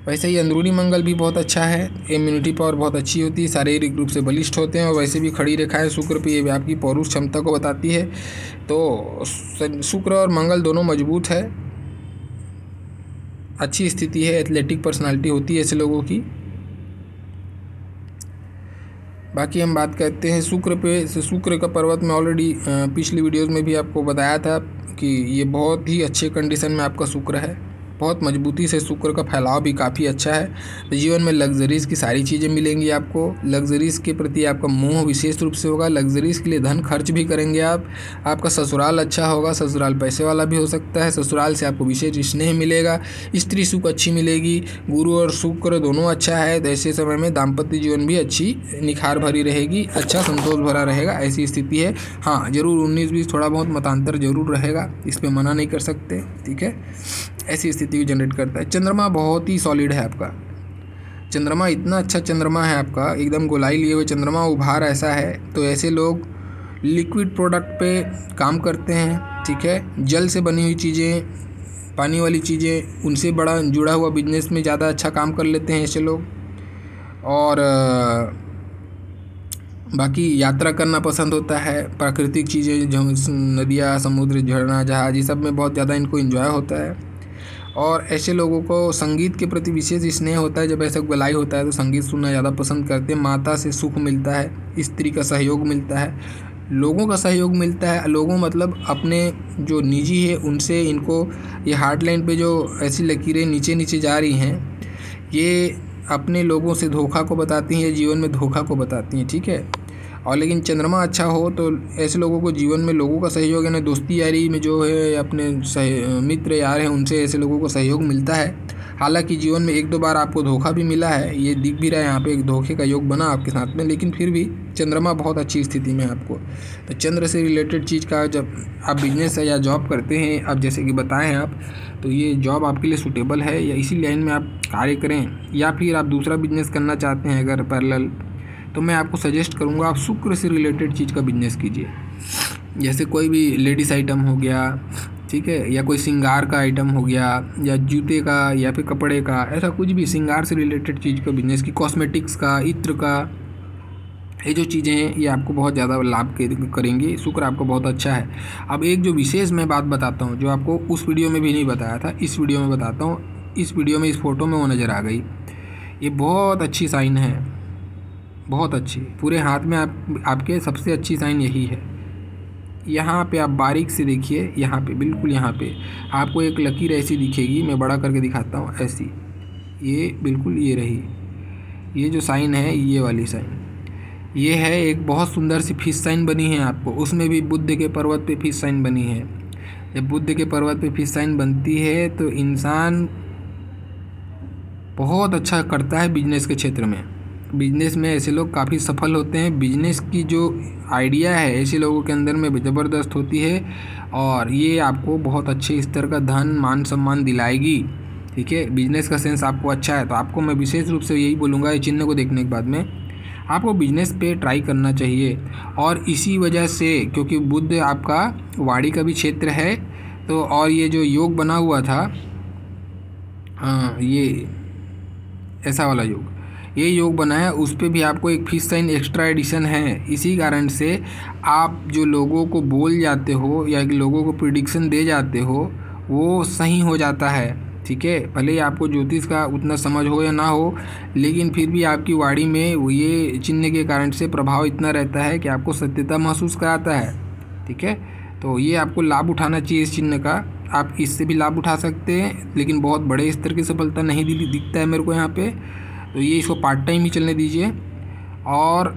वैसे ही अंदरूनी मंगल भी बहुत अच्छा है, इम्यूनिटी पावर बहुत अच्छी होती है, शारीरिक रूप से बलिष्ठ होते हैं। और वैसे भी खड़ी रेखाएं शुक्र पे ये आपकी पौरुष क्षमता को बताती है। तो शुक्र और मंगल दोनों मजबूत है, अच्छी स्थिति है, एथलेटिक पर्सनालिटी होती है ऐसे लोगों की। बाकी हम बात करते हैं शुक्र पे। शुक्र का पर्वत में ऑलरेडी पिछली वीडियोस में भी आपको बताया था कि ये बहुत ही अच्छे कंडीशन में आपका शुक्र है, बहुत मजबूती से शुक्र का फैलाव भी काफ़ी अच्छा है। तो जीवन में लग्जरीज़ की सारी चीज़ें मिलेंगी आपको, लग्जरीज़ के प्रति आपका मोह विशेष रूप से होगा, लग्जरीज़ के लिए धन खर्च भी करेंगे आप। आपका ससुराल अच्छा होगा, ससुराल पैसे वाला भी हो सकता है, ससुराल से आपको विशेष स्नेह मिलेगा, स्त्री सुख अच्छी मिलेगी, गुरु और शुक्र दोनों अच्छा है। तो ऐसे समय में दाम्पत्य जीवन भी अच्छी निखार भरी रहेगी, अच्छा संतोष भरा रहेगा, ऐसी स्थिति है। हाँ जरूर 19-20 थोड़ा बहुत मतांतर जरूर रहेगा, इस पर मना नहीं कर सकते, ठीक है। ऐसी स्थिति को जनरेट करता है। चंद्रमा बहुत ही सॉलिड है आपका, चंद्रमा इतना अच्छा चंद्रमा है आपका, एकदम गोलाई लिए हुए चंद्रमा, उभार ऐसा है। तो ऐसे लोग लिक्विड प्रोडक्ट पे काम करते हैं, ठीक है। जल से बनी हुई चीज़ें, पानी वाली चीज़ें, उनसे बड़ा जुड़ा हुआ बिजनेस में ज़्यादा अच्छा काम कर लेते हैं ऐसे लोग। और बाकी यात्रा करना पसंद होता है, प्राकृतिक चीज़ें जो नदियाँ, समुद्र, झरना, जहाज, ये सब में बहुत ज़्यादा इनको एंजॉय होता है। और ऐसे लोगों को संगीत के प्रति विशेष स्नेह होता है। जब ऐसा गलाई होता है तो संगीत सुनना ज़्यादा पसंद करते हैं। माता से सुख मिलता है, स्त्री का सहयोग मिलता है, लोगों का सहयोग मिलता है। लोगों मतलब अपने जो निजी है उनसे इनको, ये हार्ट लाइन पे जो ऐसी लकीरें नीचे नीचे जा रही हैं, ये अपने लोगों से धोखा को बताती हैं, जीवन में धोखा को बताती हैं, ठीक है। और लेकिन चंद्रमा अच्छा हो तो ऐसे लोगों को जीवन में लोगों का सहयोग, यानी दोस्ती यारी में जो है अपने मित्र यार हैं उनसे ऐसे लोगों को सहयोग मिलता है। हालांकि जीवन में 1-2 बार आपको धोखा भी मिला है, ये दिख भी रहा है यहाँ पे, एक धोखे का योग बना आपके साथ में, लेकिन फिर भी चंद्रमा बहुत अच्छी स्थिति में है आपको। तो चंद्र से रिलेटेड चीज़ का जब आप बिजनेस है या जॉब करते हैं, अब जैसे कि बताएं हैं आप, तो ये जॉब आपके लिए सूटेबल है या इसी लाइन में आप कार्य करें, या फिर आप दूसरा बिजनेस करना चाहते हैं अगर पैरेलल, तो मैं आपको सजेस्ट करूँगा आप शुक्र से रिलेटेड चीज़ का बिजनेस कीजिए। जैसे कोई भी लेडीज़ आइटम हो गया, ठीक है, या कोई श्रृंगार का आइटम हो गया, या जूते का या फिर कपड़े का, ऐसा कुछ भी श्रृंगार से रिलेटेड चीज़ का बिजनेस की, कॉस्मेटिक्स का, इत्र का, ये जो चीज़ें हैं ये आपको बहुत ज़्यादा लाभ करेंगी। शुक्र आपको बहुत अच्छा है। अब एक जो विशेष मैं बात बताता हूँ जो आपको उस वीडियो में भी नहीं बताया था, इस वीडियो में बताता हूँ। इस वीडियो में इस फ़ोटो में वो नज़र आ गई, ये बहुत अच्छी साइन है, बहुत अच्छी, पूरे हाथ में आपके सबसे अच्छी साइन यही है। यहाँ पे आप बारीक से देखिए, यहाँ पे बिल्कुल यहाँ पे आपको एक लकीर ऐसी दिखेगी, मैं बड़ा करके दिखाता हूँ, ऐसी, ये बिल्कुल ये रही, ये जो साइन है ये वाली साइन, ये है एक बहुत सुंदर सी फिश साइन बनी है आपको। उसमें भी बुद्ध के पर्वत पे फिश साइन बनी है। जब बुद्ध के पर्वत पे फिश साइन बनती है तो इंसान बहुत अच्छा करता है बिजनेस के क्षेत्र में। बिजनेस में ऐसे लोग काफ़ी सफल होते हैं। बिजनेस की जो आइडिया है ऐसे लोगों के अंदर में ज़बरदस्त होती है और ये आपको बहुत अच्छे स्तर का धन मान सम्मान दिलाएगी। ठीक है, बिजनेस का सेंस आपको अच्छा है तो आपको मैं विशेष रूप से यही बोलूँगा, ये चिन्ह को देखने के बाद में आपको बिजनेस पे ट्राई करना चाहिए। और इसी वजह से क्योंकि बुद्ध आपका वाणी का भी क्षेत्र है तो, और ये जो योग बना हुआ था, हाँ ये ऐसा वाला योग, ये योग बना है, उस पर भी आपको एक फिश साइन एक्स्ट्रा एडिशन है। इसी कारण से आप जो लोगों को बोल जाते हो या लोगों को प्रिडिक्शन दे जाते हो वो सही हो जाता है। ठीक है, भले ही आपको ज्योतिष का उतना समझ हो या ना हो, लेकिन फिर भी आपकी वाणी में ये चिन्ह के कारण से प्रभाव इतना रहता है कि आपको सत्यता महसूस कराता है। ठीक है, तो ये आपको लाभ उठाना चाहिए इस चिन्ह का। आप इससे भी लाभ उठा सकते हैं, लेकिन बहुत बड़े स्तर की सफलता नहीं दिखता है मेरे को यहाँ पे, तो ये इसको पार्ट टाइम ही चलने दीजिए। और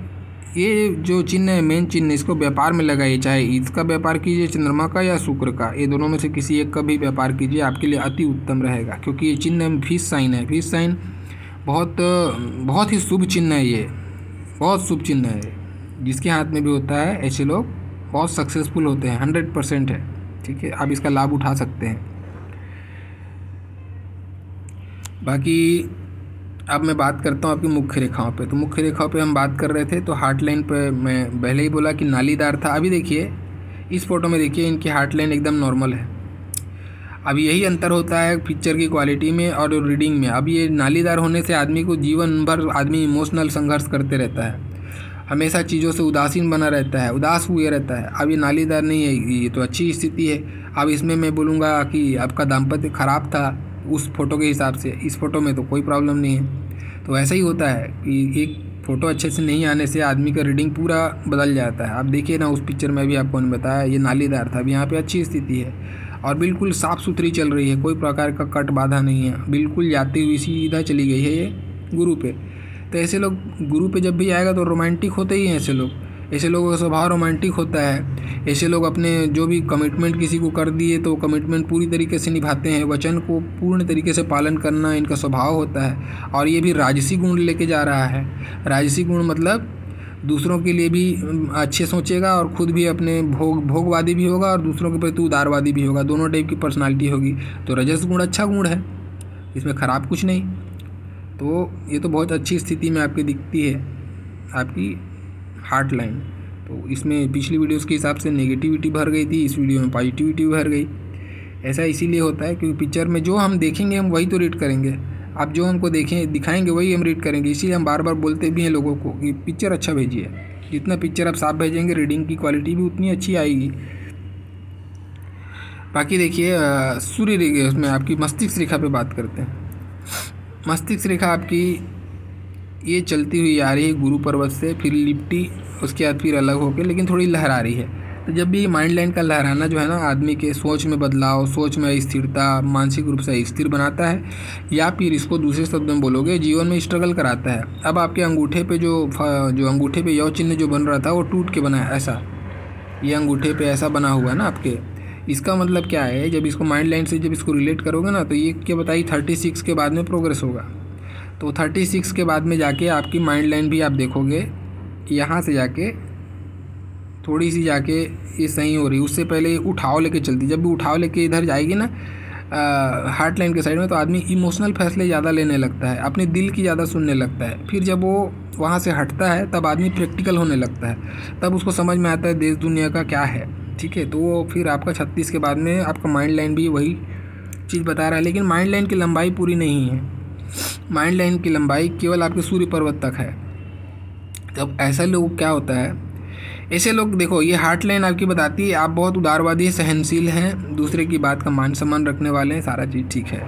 ये जो चिन्ह है, मेन चिन्ह, इसको व्यापार में लगाइए, चाहे इसका व्यापार कीजिए चंद्रमा का या शुक्र का, ये दोनों में से किसी एक का भी व्यापार कीजिए, आपके लिए अति उत्तम रहेगा। क्योंकि ये चिन्ह फिश साइन है, फिश साइन बहुत ही शुभ चिन्ह है, ये बहुत शुभ चिन्ह है। जिसके हाथ में भी होता है ऐसे लोग बहुत सक्सेसफुल होते हैं, 100% है। ठीक है, आप इसका लाभ उठा सकते हैं। बाकी अब मैं बात करता हूँ आपकी मुख्य रेखाओं पे। तो मुख्य रेखाओं पे हम बात कर रहे थे, तो हार्ट लाइन पे मैं पहले ही बोला कि नालीदार था। अभी देखिए इस फोटो में, देखिए इनकी हार्ट लाइन एकदम नॉर्मल है। अब यही अंतर होता है पिक्चर की क्वालिटी में और रीडिंग में। अब ये नालीदार होने से आदमी को जीवन भर आदमी इमोशनल संघर्ष करते रहता है, हमेशा चीज़ों से उदासीन बना रहता है, उदास हुए रहता है। अब ये नालीदार नहीं है, ये तो अच्छी स्थिति है। अब इसमें मैं बोलूँगा कि आपका दाम्पत्य खराब था उस फोटो के हिसाब से, इस फोटो में तो कोई प्रॉब्लम नहीं है। तो ऐसा ही होता है कि एक फ़ोटो अच्छे से नहीं आने से आदमी का रीडिंग पूरा बदल जाता है। आप देखिए ना, उस पिक्चर में भी आपको बताया ये नालीदार था, अब यहाँ पे अच्छी स्थिति है और बिल्कुल साफ़ सुथरी चल रही है, कोई प्रकार का कट बाधा नहीं है, बिल्कुल जाती हुई सीधा चली गई है ये गुरु पे। तो ऐसे लोग गुरु पे जब भी आएगा तो रोमांटिक होते ही हैं ऐसे लोग। ऐसे लोगों का स्वभाव रोमांटिक होता है। ऐसे लोग अपने जो भी कमिटमेंट किसी को कर दिए तो कमिटमेंट पूरी तरीके से निभाते हैं, वचन को पूर्ण तरीके से पालन करना इनका स्वभाव होता है। और ये भी राजसी गुण लेके जा रहा है। राजसी गुण मतलब दूसरों के लिए भी अच्छे सोचेगा और खुद भी अपने भोगवादी भी होगा और दूसरों के प्रति उदारवादी भी होगा, दोनों टाइप की पर्सनालिटी होगी। तो रजस गुण अच्छा गुण है, इसमें ख़राब कुछ नहीं। तो ये तो बहुत अच्छी स्थिति में आपकी दिखती है आपकी हार्ट लाइन। तो इसमें पिछली वीडियोस के हिसाब से नेगेटिविटी भर गई थी, इस वीडियो में पॉजिटिविटी भर गई। ऐसा इसीलिए होता है क्योंकि पिक्चर में जो हम देखेंगे हम वही तो रीड करेंगे। आप जो हमको दिखाएंगे वही हम रीड करेंगे। इसीलिए हम बार बार बोलते भी हैं लोगों को कि पिक्चर अच्छा भेजिए। जितना पिक्चर आप साफ भेजेंगे रीडिंग की क्वालिटी भी उतनी अच्छी आएगी। बाकी देखिए सूर्य रेखा, उसमें आपकी मस्तिष्क रेखा पे बात करते हैं। मस्तिष्क रेखा आपकी ये चलती हुई आ रही है गुरु पर्वत से, फिर लिपटी, उसके बाद फिर अलग होकर, लेकिन थोड़ी लहरा रही है। तो जब भी माइंड लाइन का लहराना जो है ना आदमी के सोच में बदलाव, सोच में अस्थिरता, मानसिक रूप से स्थिर बनाता है, या फिर इसको दूसरे शब्द में बोलोगे जीवन में स्ट्रगल कराता है। अब आपके अंगूठे पे जो अंगूठे पे यौ चिन्ह जो बन रहा था वो टूट के बना है, ऐसा ये अंगूठे पे ऐसा बना हुआ है ना आपके। इसका मतलब क्या है, जब इसको माइंड लाइन से जब इसको रिलेट करोगे ना तो ये क्या बताइए 36 के बाद में प्रोग्रेस होगा। तो 36 के बाद में जाके आपकी माइंड लाइन भी आप देखोगे यहाँ से जाके थोड़ी सी जाके ये सही हो रही, उससे पहले उठाव लेके चलती। जब भी उठाव लेके इधर जाएगी ना हार्ट लाइन के साइड में, तो आदमी इमोशनल फैसले ज़्यादा लेने लगता है, अपने दिल की ज़्यादा सुनने लगता है। फिर जब वो वहाँ से हटता है तब आदमी प्रैक्टिकल होने लगता है, तब उसको समझ में आता है देश दुनिया का क्या है, ठीक है। तो वो फिर आपका 36 के बाद में आपका माइंड लाइन भी वही चीज़ बता रहा है। लेकिन माइंड लाइन की लंबाई पूरी नहीं है, माइंड लाइन की लंबाई केवल आपके सूर्य पर्वत तक है। तब ऐसा लोग क्या होता है, ऐसे लोग देखो ये हार्ट लाइन आपकी बताती है आप बहुत उदारवादी, सहनशील हैं, दूसरे की बात का मान सम्मान रखने वाले हैं, सारा चीज़ ठीक है।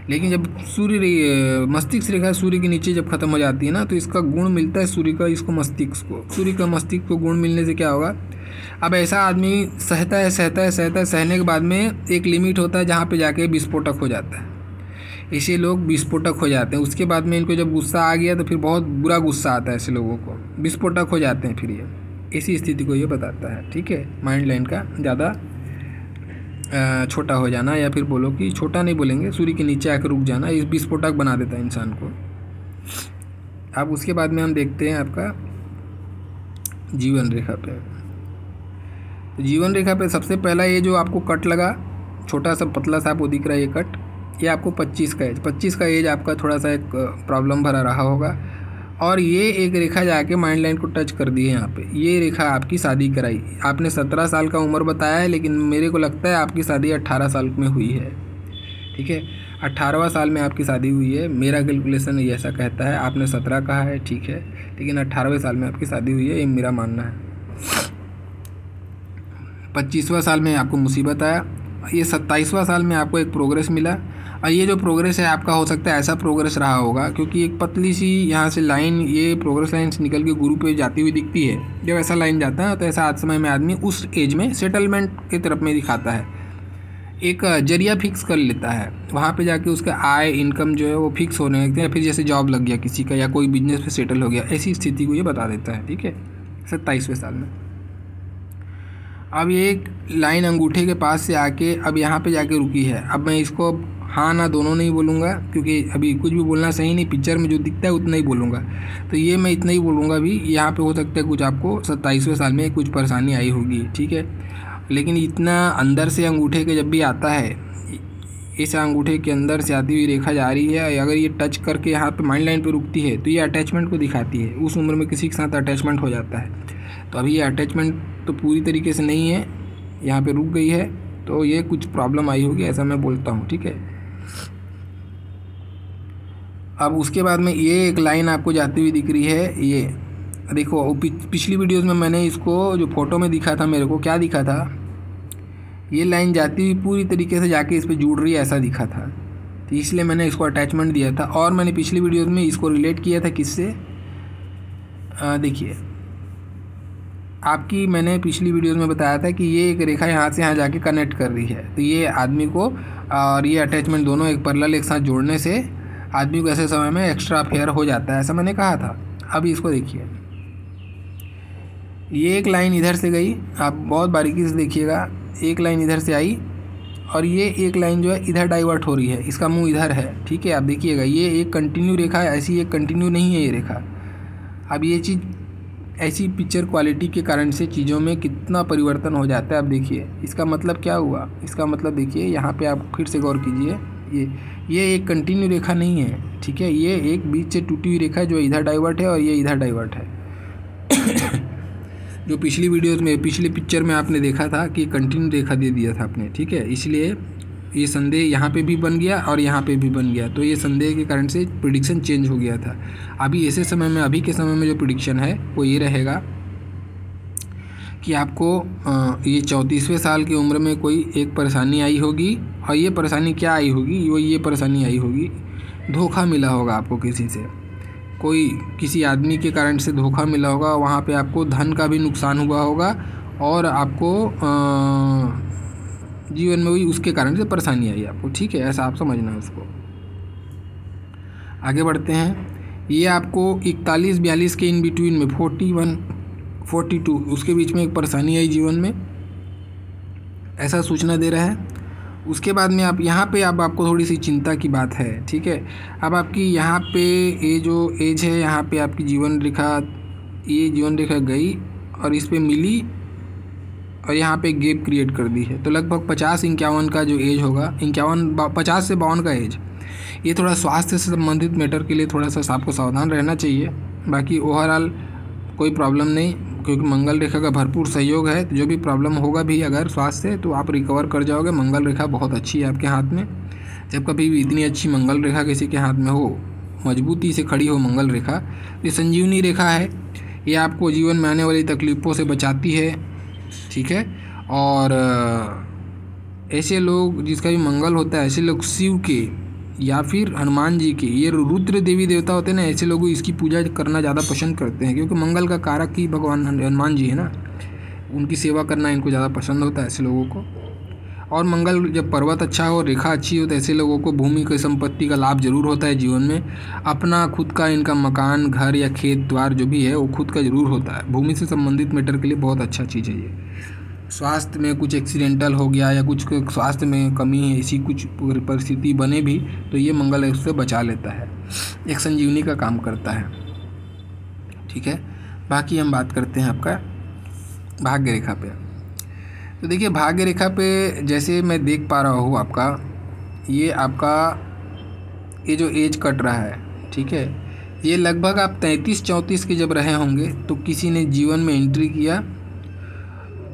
लेकिन जब सूर्य मस्तिष्क रेखा सूर्य के नीचे जब खत्म हो जाती है ना तो इसका गुण मिलता है सूर्य का, इसको मस्तिष्क को, सूर्य का मस्तिष्क को गुण मिलने से क्या होगा, अब ऐसा आदमी सहता है, सहने के बाद में एक लिमिट होता है जहाँ पे जाके विस्फोटक हो जाता है। ऐसे लोग विस्फोटक हो जाते हैं, उसके बाद में इनको जब गुस्सा आ गया तो फिर बहुत बुरा गुस्सा आता है, ऐसे लोगों को विस्फोटक हो जाते हैं। फिर ये इसी स्थिति को ये बताता है, ठीक है। माइंड लाइन का ज़्यादा छोटा हो जाना, या फिर बोलो कि छोटा नहीं बोलेंगे, सूर्य के नीचे आकर रुक जाना, इस विस्फोटक बना देता है इंसान को। अब उसके बाद में हम देखते हैं आपका जीवन रेखा पे। तो जीवन रेखा पे सबसे पहला ये जो आपको कट लगा, छोटा सा पतला सा आपको दिख रहा है ये कट, ये आपको 25 का एज आपका थोड़ा सा एक प्रॉब्लम भरा रहा होगा। और ये एक रेखा जाके माइंड लाइन को टच कर दी है यहाँ पे, ये रेखा आपकी शादी कराई। आपने 17 साल का उम्र बताया है, लेकिन मेरे को लगता है आपकी शादी 18 साल में हुई है, ठीक है। 18वां साल में आपकी शादी हुई है, मेरा कैलकुलेशन ऐसा कहता है। आपने 17 कहा है, ठीक है, लेकिन 18वें साल में आपकी शादी हुई है, ये मेरा मानना है। 25वां साल में आपको मुसीबत आया, ये 27वां साल में आपको एक प्रोग्रेस मिला। और ये जो प्रोग्रेस है आपका हो सकता है ऐसा प्रोग्रेस रहा होगा, क्योंकि एक पतली सी यहाँ से लाइन, ये प्रोग्रेस लाइन से निकल के गुरु पे जाती हुई दिखती है। जब ऐसा लाइन जाता है तो ऐसा आज समय में आदमी उस एज में सेटलमेंट की तरफ में दिखाता है, एक जरिया फिक्स कर लेता है, वहाँ पे जाके उसका आय इनकम जो है वो फिक्स होने लगते हैं, फिर जैसे जॉब लग गया किसी का या कोई बिजनेस पे सेटल हो गया, ऐसी स्थिति को ये बता देता है, ठीक है, 27वें साल में। अब ये एक लाइन अंगूठे के पास से आके अब यहाँ पे जाके रुकी है। अब मैं इसको हाँ ना दोनों नहीं बोलूँगा, क्योंकि अभी कुछ भी बोलना सही नहीं, पिक्चर में जो दिखता है उतना ही बोलूँगा। तो ये मैं इतना ही बोलूँगा भी, यहाँ पे हो सकता है कुछ आपको 27वें साल में कुछ परेशानी आई होगी, ठीक है। लेकिन इतना अंदर से अंगूठे के जब भी आता है, इस अंगूठे के अंदर से आती हुई रेखा जा रही है, अगर ये टच करके यहाँ पे माइंड लाइन पे रुकती है तो ये अटैचमेंट को दिखाती है। उस उम्र में किसी के साथ अटैचमेंट हो जाता है, तो अभी ये अटैचमेंट तो पूरी तरीके से नहीं है, यहाँ पे रुक गई है, तो ये कुछ प्रॉब्लम आई होगी, ऐसा मैं बोलता हूँ, ठीक है। अब उसके बाद में ये एक लाइन आपको जाती हुई दिख रही है, ये देखो पिछली वीडियोज़ में मैंने इसको जो फोटो में दिखा था, मेरे को क्या दिखा था, ये लाइन जाती हुई पूरी तरीके से जाके इस पर जुड़ रही है, ऐसा दिखा था, तो इसलिए मैंने इसको अटैचमेंट दिया था। और मैंने पिछली वीडियोज़ में इसको रिलेट किया था किससे, देखिए आपकी मैंने पिछली वीडियोज़ में बताया था कि ये एक रेखा यहाँ से यहाँ जाके कनेक्ट कर रही है, तो ये आदमी को और ये अटैचमेंट दोनों एक पैरेलल एक साथ जोड़ने से आदमी को ऐसे समय में एक्स्ट्रा अफेयर हो जाता है, ऐसा मैंने कहा था। अब इसको देखिए, ये एक लाइन इधर से गई, आप बहुत बारीकी से देखिएगा, एक लाइन इधर से आई और ये एक लाइन जो है इधर डाइवर्ट हो रही है, इसका मुंह इधर है, ठीक है। आप देखिएगा ये एक कंटिन्यू रेखा है, ऐसी एक कंटिन्यू नहीं है ये रेखा। अब ये चीज़ ऐसी पिक्चर क्वालिटी के कारण से चीज़ों में कितना परिवर्तन हो जाता है। अब देखिए इसका मतलब क्या हुआ, इसका मतलब देखिए यहाँ पे आप फिर से गौर कीजिए, ये एक कंटिन्यू रेखा नहीं है, ठीक है, ये एक बीच से टूटी हुई रेखा है जो इधर डाइवर्ट है और ये इधर डाइवर्ट है। जो पिछली वीडियोस में, पिछले पिक्चर में आपने देखा था कि कंटिन्यू रेखा दे दिया था आपने, ठीक है, इसलिए ये संदेह यहाँ पे भी बन गया और यहाँ पे भी बन गया, तो ये संदेह के कारण से प्रिडिक्शन चेंज हो गया था। अभी ऐसे समय में, अभी के समय में जो प्रिडिक्शन है वो ये रहेगा कि आपको ये 34वें साल की उम्र में कोई एक परेशानी आई होगी, और ये परेशानी क्या आई होगी, वो ये परेशानी आई होगी, धोखा मिला होगा आपको किसी से, कोई किसी आदमी के कारण से धोखा मिला होगा, वहाँ पे आपको धन का भी नुकसान हुआ होगा और आपको जीवन में भी उसके कारण से परेशानी आई आपको, ठीक है, ऐसा आप समझना है उसको। आगे बढ़ते हैं। ये आपको 41-42 के इन बिटवीन में 41-42 उसके बीच में एक परेशानी आई जीवन में, ऐसा सूचना दे रहा है। उसके बाद में आप यहाँ पे अब आपको थोड़ी सी चिंता की बात है, ठीक है। अब आपकी यहाँ पे ये जो एज है, यहाँ पे आपकी जीवन रेखा, ये जीवन रेखा गई और इस पे मिली और यहाँ पे गैप क्रिएट कर दी है। तो लगभग 50-51 का जो एज होगा, 50 से 52 का एज, ये थोड़ा स्वास्थ्य से संबंधित मैटर के लिए थोड़ा सा आपको सावधान रहना चाहिए। बाकी ओवरऑल कोई प्रॉब्लम नहीं, क्योंकि मंगल रेखा का भरपूर सहयोग है। तो जो भी प्रॉब्लम होगा भी अगर स्वास्थ्य से, तो आप रिकवर कर जाओगे। मंगल रेखा बहुत अच्छी है आपके हाथ में। जब कभी भी इतनी अच्छी मंगल रेखा किसी के हाथ में हो, मजबूती से खड़ी हो मंगल रेखा, ये संजीवनी रेखा है। ये आपको जीवन में आने वाली तकलीफ़ों से बचाती है, ठीक है। और ऐसे लोग जिसका भी मंगल होता है, ऐसे लोग शिव के या फिर हनुमान जी के, ये रुद्र देवी देवता होते हैं ना, ऐसे लोग इसकी पूजा करना ज़्यादा पसंद करते हैं, क्योंकि मंगल का कारक ही भगवान हनुमान जी है ना, उनकी सेवा करना इनको ज़्यादा पसंद होता है ऐसे लोगों को। और मंगल जब पर्वत अच्छा हो, रेखा अच्छी हो, तो ऐसे लोगों को भूमि की संपत्ति का लाभ जरूर होता है जीवन में। अपना खुद का इनका मकान, घर या खेत द्वार जो भी है वो खुद का जरूर होता है। भूमि से संबंधित मैटर के लिए बहुत अच्छा चीज़ है ये। स्वास्थ्य में कुछ एक्सीडेंटल हो गया या कुछ स्वास्थ्य में कमी है, ऐसी कुछ परिस्थिति बने भी, तो ये मंगल उससे बचा लेता है, एक संजीवनी का काम करता है, ठीक है। बाकी हम बात करते हैं आपका भाग्य रेखा पे। तो देखिए भाग्य रेखा पे जैसे मैं देख पा रहा हूँ आपका, ये आपका ये जो एज कट रहा है, ठीक है, ये लगभग आप 33-34 के जब रहे होंगे, तो किसी ने जीवन में एंट्री किया,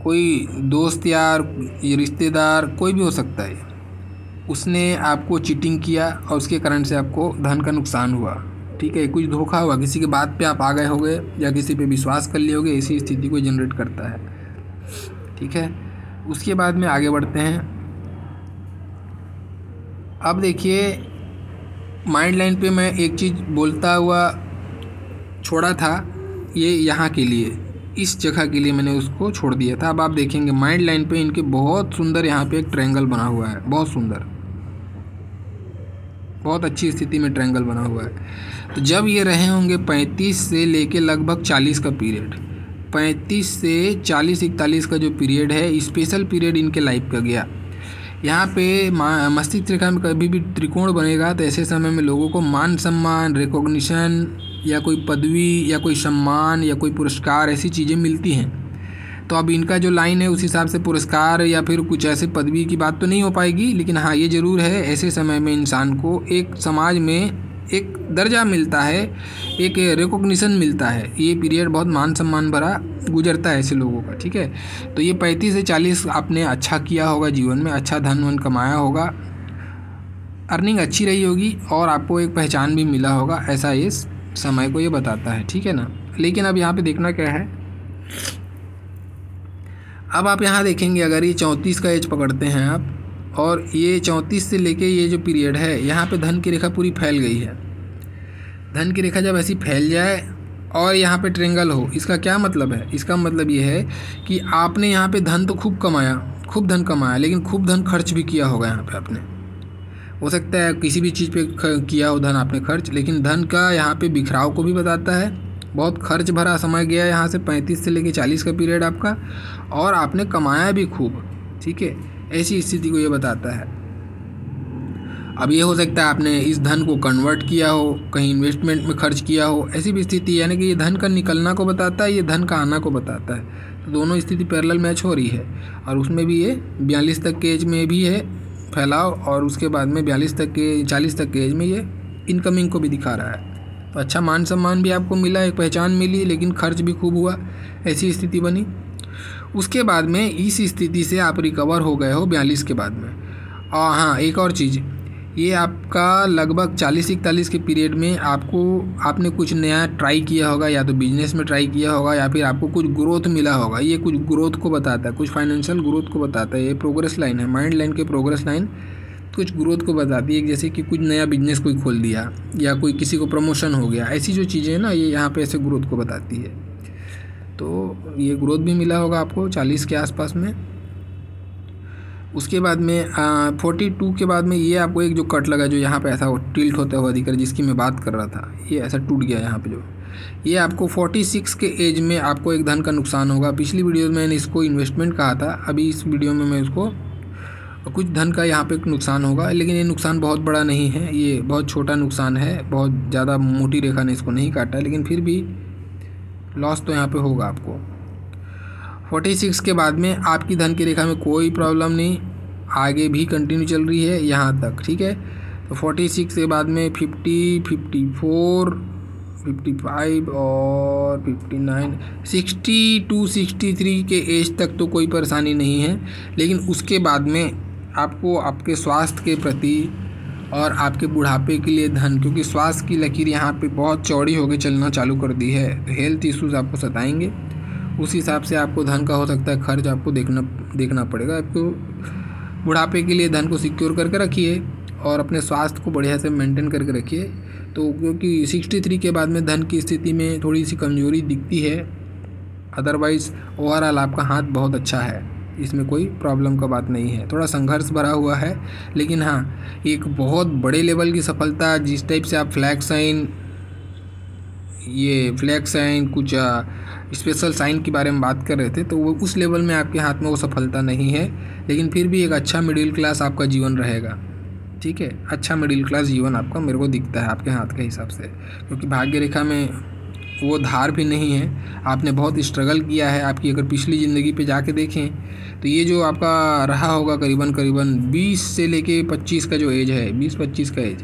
कोई दोस्त यार, ये रिश्तेदार, कोई भी हो सकता है, उसने आपको चीटिंग किया और उसके कारण से आपको धन का नुकसान हुआ, ठीक है। कुछ धोखा हुआ, किसी के बात पे आप आ गए होगे या किसी पे विश्वास कर लिए होगे, ऐसी स्थिति को जनरेट करता है, ठीक है। उसके बाद में आगे बढ़ते हैं। अब देखिए माइंड लाइन पे मैं एक चीज़ बोलता हुआ छोड़ा था, ये यहाँ के लिए, इस जगह के लिए मैंने उसको छोड़ दिया था। अब आप देखेंगे माइंड लाइन पे इनके बहुत सुंदर यहाँ पे एक ट्रायंगल बना हुआ है, बहुत सुंदर, बहुत अच्छी स्थिति में ट्रायंगल बना हुआ है। तो जब ये रहे होंगे 35 से लेके लगभग 40 का पीरियड, 35 से 40-41 का जो पीरियड है, स्पेशल पीरियड इनके लाइफ का गया। यहाँ पे मस्तिष्क रेखा में कभी भी त्रिकोण बनेगा, तो ऐसे समय में लोगों को मान सम्मान, रिकॉग्निशन या कोई पदवी या कोई सम्मान या कोई पुरस्कार, ऐसी चीज़ें मिलती हैं। तो अब इनका जो लाइन है उस हिसाब से पुरस्कार या फिर कुछ ऐसे पदवी की बात तो नहीं हो पाएगी, लेकिन हाँ ये ज़रूर है, ऐसे समय में इंसान को एक समाज में एक दर्जा मिलता है, एक रिकॉग्निशन मिलता है। ये पीरियड बहुत मान सम्मान भरा गुजरता है ऐसे लोगों का, ठीक है। तो ये 35 से 40 आपने अच्छा किया होगा जीवन में, अच्छा धन वन कमाया होगा, अर्निंग अच्छी रही होगी और आपको एक पहचान भी मिला होगा, ऐसा इस समय को ये बताता है, ठीक है ना। लेकिन अब यहाँ पे देखना क्या है, अब आप यहाँ देखेंगे अगर ये 34 का एज पकड़ते हैं आप, और ये 34 से लेके ये जो पीरियड है, यहाँ पे धन की रेखा पूरी फैल गई है। धन की रेखा जब ऐसी फैल जाए और यहाँ पे ट्रायंगल हो, इसका क्या मतलब है? इसका मतलब ये है कि आपने यहाँ पे धन तो खूब कमाया, खूब धन कमाया, लेकिन खूब धन खर्च भी किया होगा यहाँ पे आपने। हो सकता है किसी भी चीज़ पे किया हो धन आपने खर्च, लेकिन धन का यहाँ पे बिखराव को भी बताता है। बहुत खर्च भरा समय गया यहाँ से 35 से लेके 40 का पीरियड आपका, और आपने कमाया भी खूब, ठीक है, ऐसी स्थिति को ये बताता है। अब ये हो सकता है आपने इस धन को कन्वर्ट किया हो, कहीं इन्वेस्टमेंट में खर्च किया हो, ऐसी भी स्थिति, यानी कि ये धन का निकलना को बताता है, ये धन का आना को बताता है। तो दोनों स्थिति पैरेलल मैच हो रही है, और उसमें भी ये 42 तक के एज में भी है फैलाव, और उसके बाद में 40 तक के एज में ये इनकमिंग को भी दिखा रहा है। तो अच्छा मान सम्मान भी आपको मिला, एक पहचान मिली, लेकिन खर्च भी खूब हुआ, ऐसी स्थिति बनी। उसके बाद में इस स्थिति से आप रिकवर हो गए हो 42 के बाद में। और हाँ, एक और चीज़, ये आपका लगभग 40-41 के पीरियड में आपने कुछ नया ट्राई किया होगा, या तो बिजनेस में ट्राई किया होगा, या फिर आपको कुछ ग्रोथ मिला होगा। ये कुछ ग्रोथ को बताता है, कुछ फाइनेंशियल ग्रोथ को बताता है। ये प्रोग्रेस लाइन है, माइंड लाइन के प्रोग्रेस लाइन कुछ ग्रोथ को बताती है। जैसे कि कुछ नया बिजनेस कोई खोल दिया, या कोई किसी को प्रमोशन हो गया, ऐसी जो चीज़ें हैं ना, ये यहाँ पे ऐसे ग्रोथ को बताती है। तो ये ग्रोथ भी मिला होगा आपको 40 के आसपास में। उसके बाद में 42 के बाद में ये आपको एक जो कट लगा जो यहाँ पे ऐसा टिल्ट होता हुआ दिख रहा है, जिसकी मैं बात कर रहा था, ये ऐसा टूट गया यहाँ पे जो, ये आपको 46 के एज में आपको एक धन का नुकसान होगा। पिछली वीडियो में मैंने इसको इन्वेस्टमेंट कहा था, अभी इस वीडियो में मैं इसको कुछ धन का यहाँ पे नुकसान होगा, लेकिन ये नुकसान बहुत बड़ा नहीं है, ये बहुत छोटा नुकसान है, बहुत ज़्यादा मोटी रेखा ने इसको नहीं काटा, लेकिन फिर भी लॉस तो यहाँ पे होगा आपको। 46 के बाद में आपकी धन की रेखा में कोई प्रॉब्लम नहीं, आगे भी कंटिन्यू चल रही है यहाँ तक, ठीक है। तो 46 के बाद में 50, 54, 55 और 59, 62, 63 के एज तक तो कोई परेशानी नहीं है, लेकिन उसके बाद में आपको आपके स्वास्थ्य के प्रति और आपके बुढ़ापे के लिए धन, क्योंकि स्वास्थ्य की लकीर यहाँ पे बहुत चौड़ी होकर चलना चालू कर दी है, तो हेल्थ इश्यूज़ आपको सताएंगे। उस हिसाब से आपको धन का हो सकता है खर्च आपको देखना पड़ेगा। आपको बुढ़ापे के लिए धन को सिक्योर करके रखिए और अपने स्वास्थ्य को बढ़िया से मेंटेन करके रखिए। तो क्योंकि 63 के बाद में धन की स्थिति में थोड़ी सी कमजोरी दिखती है, अदरवाइज़ ओवरऑल आपका हाथ बहुत अच्छा है, इसमें कोई प्रॉब्लम का बात नहीं है। थोड़ा संघर्ष भरा हुआ है, लेकिन हाँ एक बहुत बड़े लेवल की सफलता, जिस टाइप से आप फ्लैग साइन कुछ स्पेशल साइन के बारे में बात कर रहे थे, तो वो उस लेवल में आपके हाथ में वो सफलता नहीं है, लेकिन फिर भी एक अच्छा मिडिल क्लास आपका जीवन रहेगा, ठीक है। अच्छा मिडिल क्लास जीवन आपका मेरे को दिखता है आपके हाथ के हिसाब से, क्योंकि भाग्य रेखा में वो धार भी नहीं है, आपने बहुत स्ट्रगल किया है। आपकी अगर पिछली ज़िंदगी पे जाके देखें तो ये जो आपका रहा होगा करीबन 20 से लेके 25 का जो एज है, 20-25 का एज,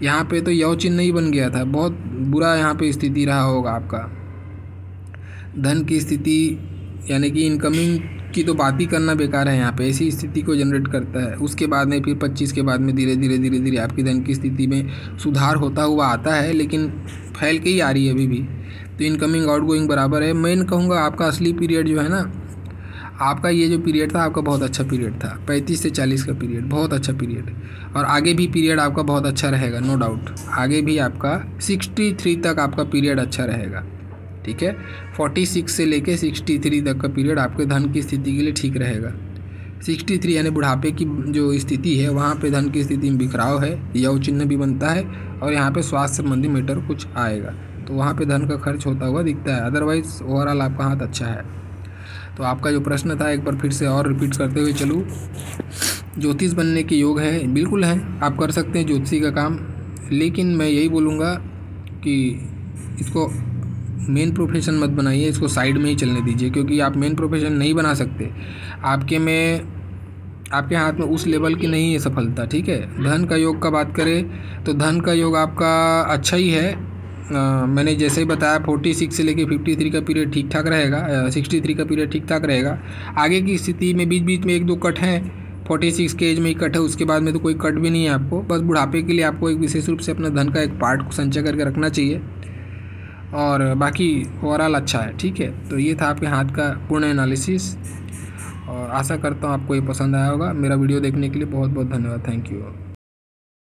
यहाँ पे तो यव चिन्ह नहीं बन गया था, बहुत बुरा यहाँ पे स्थिति रहा होगा आपका। धन की स्थिति यानी कि इनकमिंग की तो बात ही करना बेकार है, यहाँ पे ऐसी स्थिति को जनरेट करता है। उसके बाद में फिर 25 के बाद में धीरे धीरे आपकी धन की स्थिति में सुधार होता हुआ आता है, लेकिन फैल के ही आ रही है अभी भी। तो इनकमिंग आउटगोइंग बराबर है। मैं कहूँगा आपका असली पीरियड जो है ना, आपका ये जो पीरियड था आपका बहुत अच्छा पीरियड था, 35 से 40 का पीरियड बहुत अच्छा पीरियड, और आगे भी पीरियड आपका बहुत अच्छा रहेगा, नो डाउट। आगे भी आपका 63 तक आपका पीरियड अच्छा रहेगा, ठीक है। 46 से लेके 63 तक का पीरियड आपके धन की स्थिति के लिए ठीक रहेगा। 63 यानी बुढ़ापे की जो स्थिति है, वहाँ पे धन की स्थिति में बिखराव है, यव चिन्ह भी बनता है, और यहाँ पे स्वास्थ्य संबंधी मैटर कुछ आएगा, तो वहाँ पे धन का खर्च होता हुआ दिखता है। अदरवाइज़ ओवरऑल आपका हाथ अच्छा है। तो आपका जो प्रश्न था एक बार फिर से और रिपीट करते हुए चलूँ, ज्योतिष बनने के योग है, बिल्कुल है, आप कर सकते हैं ज्योतिषी का काम, लेकिन मैं यही बोलूँगा कि इसको मेन प्रोफेशन मत बनाइए, इसको साइड में ही चलने दीजिए, क्योंकि आप मेन प्रोफेशन नहीं बना सकते। आपके हाथ में उस लेवल की नहीं है सफलता, ठीक है। धन का योग का बात करें तो धन का योग आपका अच्छा ही है। मैंने जैसे ही बताया 46 से लेके 53 का पीरियड ठीक ठाक रहेगा, 63 का पीरियड ठीक ठाक रहेगा। आगे की स्थिति में बीच में 1-2 कट हैं, 46 के एज में ही कट है, उसके बाद में तो कोई कट भी नहीं है आपको। बस बुढ़ापे के लिए आपको एक विशेष रूप से अपना धन का एक पार्ट को संचय करके रखना चाहिए, और बाकी ओवरऑल अच्छा है, ठीक है। तो ये था आपके हाथ का पूर्ण एनालिसिस, और आशा करता हूँ आपको ये पसंद आया होगा। मेरा वीडियो देखने के लिए बहुत बहुत धन्यवाद, थैंक यू।